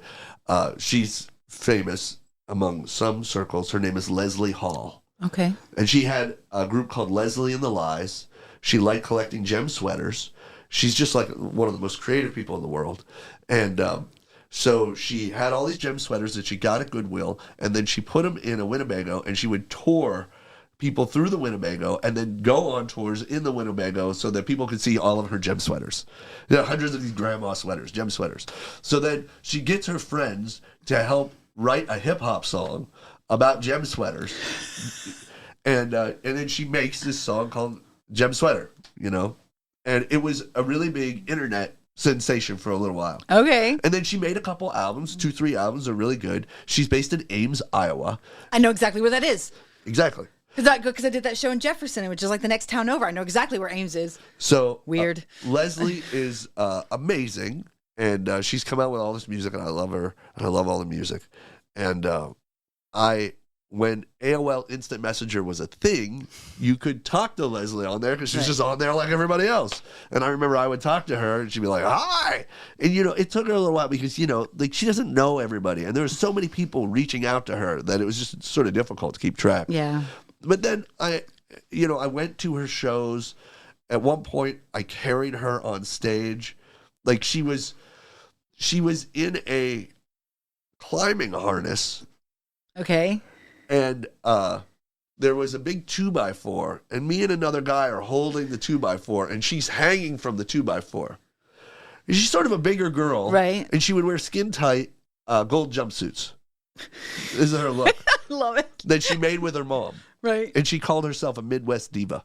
She's famous among some circles. Her name is Leslie Hall. Okay. And she had a group called Leslie and the Lies. She liked collecting gem sweaters. She's just like one of the most creative people in the world. And so she had all these gem sweaters that she got at Goodwill, and then she put them in a Winnebago, and she would tour people through the Winnebago and then go on tours in the Winnebago so that people could see all of her gem sweaters. Hundreds of these grandma sweaters, gem sweaters. So then she gets her friends to help write a hip-hop song about gem sweaters. And then she makes this song called Gem Sweater, And it was a really big internet sensation for a little while. Okay. And then she made a couple albums, 2-3 albums are really good. She's based in Ames, Iowa. I know exactly where that is. Exactly. Because I did that show in Jefferson, which is like the next town over. I know exactly where Ames is. So weird. Leslie is amazing, and she's come out with all this music, and I love her, and I love all the music. And when AOL Instant Messenger was a thing, you could talk to Leslie on there because she's just on there like everybody else. And I remember I would talk to her and she'd be like, hi. And, it took her a little while because, she doesn't know everybody. And there were so many people reaching out to her that it was just sort of difficult to keep track. Yeah. But then I went to her shows. At one point, I carried her on stage. Like she was in a climbing harness. Okay. And there was a big 2x4, and me and another guy are holding the 2x4, and she's hanging from the 2x4. And she's sort of a bigger girl. Right. And she would wear skin-tight gold jumpsuits. This is her look. Love it. That she made with her mom. Right. And she called herself a Midwest diva.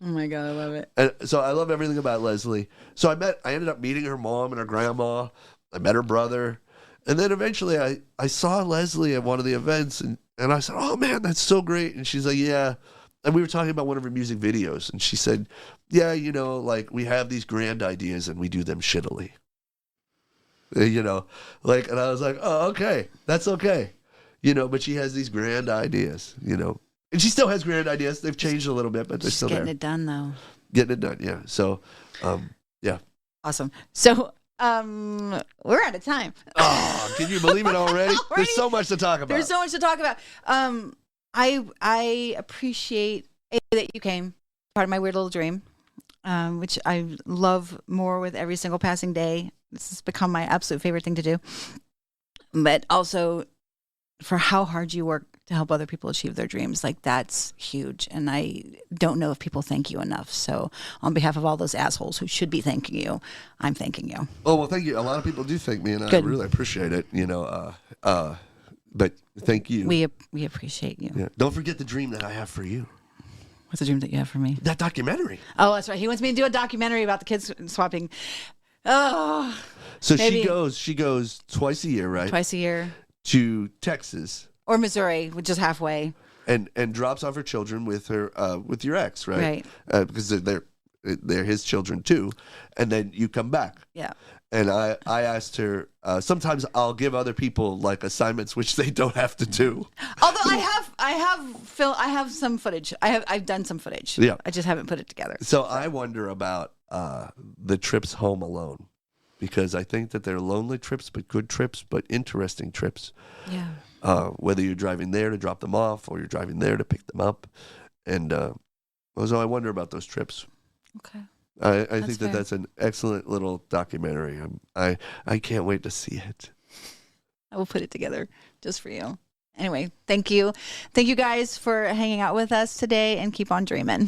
Oh my God, I love it. And so I love everything about Leslie. So I ended up meeting her mom and her grandma. I met her brother. And then eventually I saw Leslie at one of the events, and I said, oh man, that's so great. And she's like, yeah. And we were talking about one of her music videos, and she said, yeah, you know, like we have these grand ideas and we do them shittily. You know, like, and I was like, oh, okay, that's okay. You know, but she has these grand ideas, you know. And she still has grand ideas. They've changed a little bit, but they're still getting there. it done, though. Getting it done, yeah. So, yeah. Awesome. So, we're out of time. Oh, can you believe it already? There's so much to talk about. There's so much to talk about. I appreciate that you came, part of my weird little dream, which I love more with every single passing day. This has become my absolute favorite thing to do. But also for how hard you work to help other people achieve their dreams. Like, that's huge. And I don't know if people thank you enough. So on behalf of all those assholes who should be thanking you, I'm thanking you. Oh, well, thank you. A lot of people do thank me, and Good. I really appreciate it, you know. But thank you. We appreciate you. Yeah. Don't forget the dream that I have for you. What's the dream that you have for me? That documentary. Oh, that's right. He wants me to do a documentary about the kids swapping. Oh. So maybe she goes twice a year, right? Twice a year. To Texas. Or Missouri, which is halfway. And drops off her children with her with your ex, right? Right. Because they're his children too. And then you come back. Yeah. And I asked her, sometimes I'll give other people like assignments which they don't have to do. Although I have some footage. I've done some footage. Yeah. I just haven't put it together. So I wonder about the trips home alone, because I think that they're lonely trips, but good trips, but interesting trips. Yeah. Whether you're driving there to drop them off or you're driving there to pick them up. And so I wonder about those trips. Okay. I think fair. that's an excellent little documentary. I can't wait to see it. I will put it together just for you. Anyway, thank you. Thank you guys for hanging out with us today, and keep on dreaming.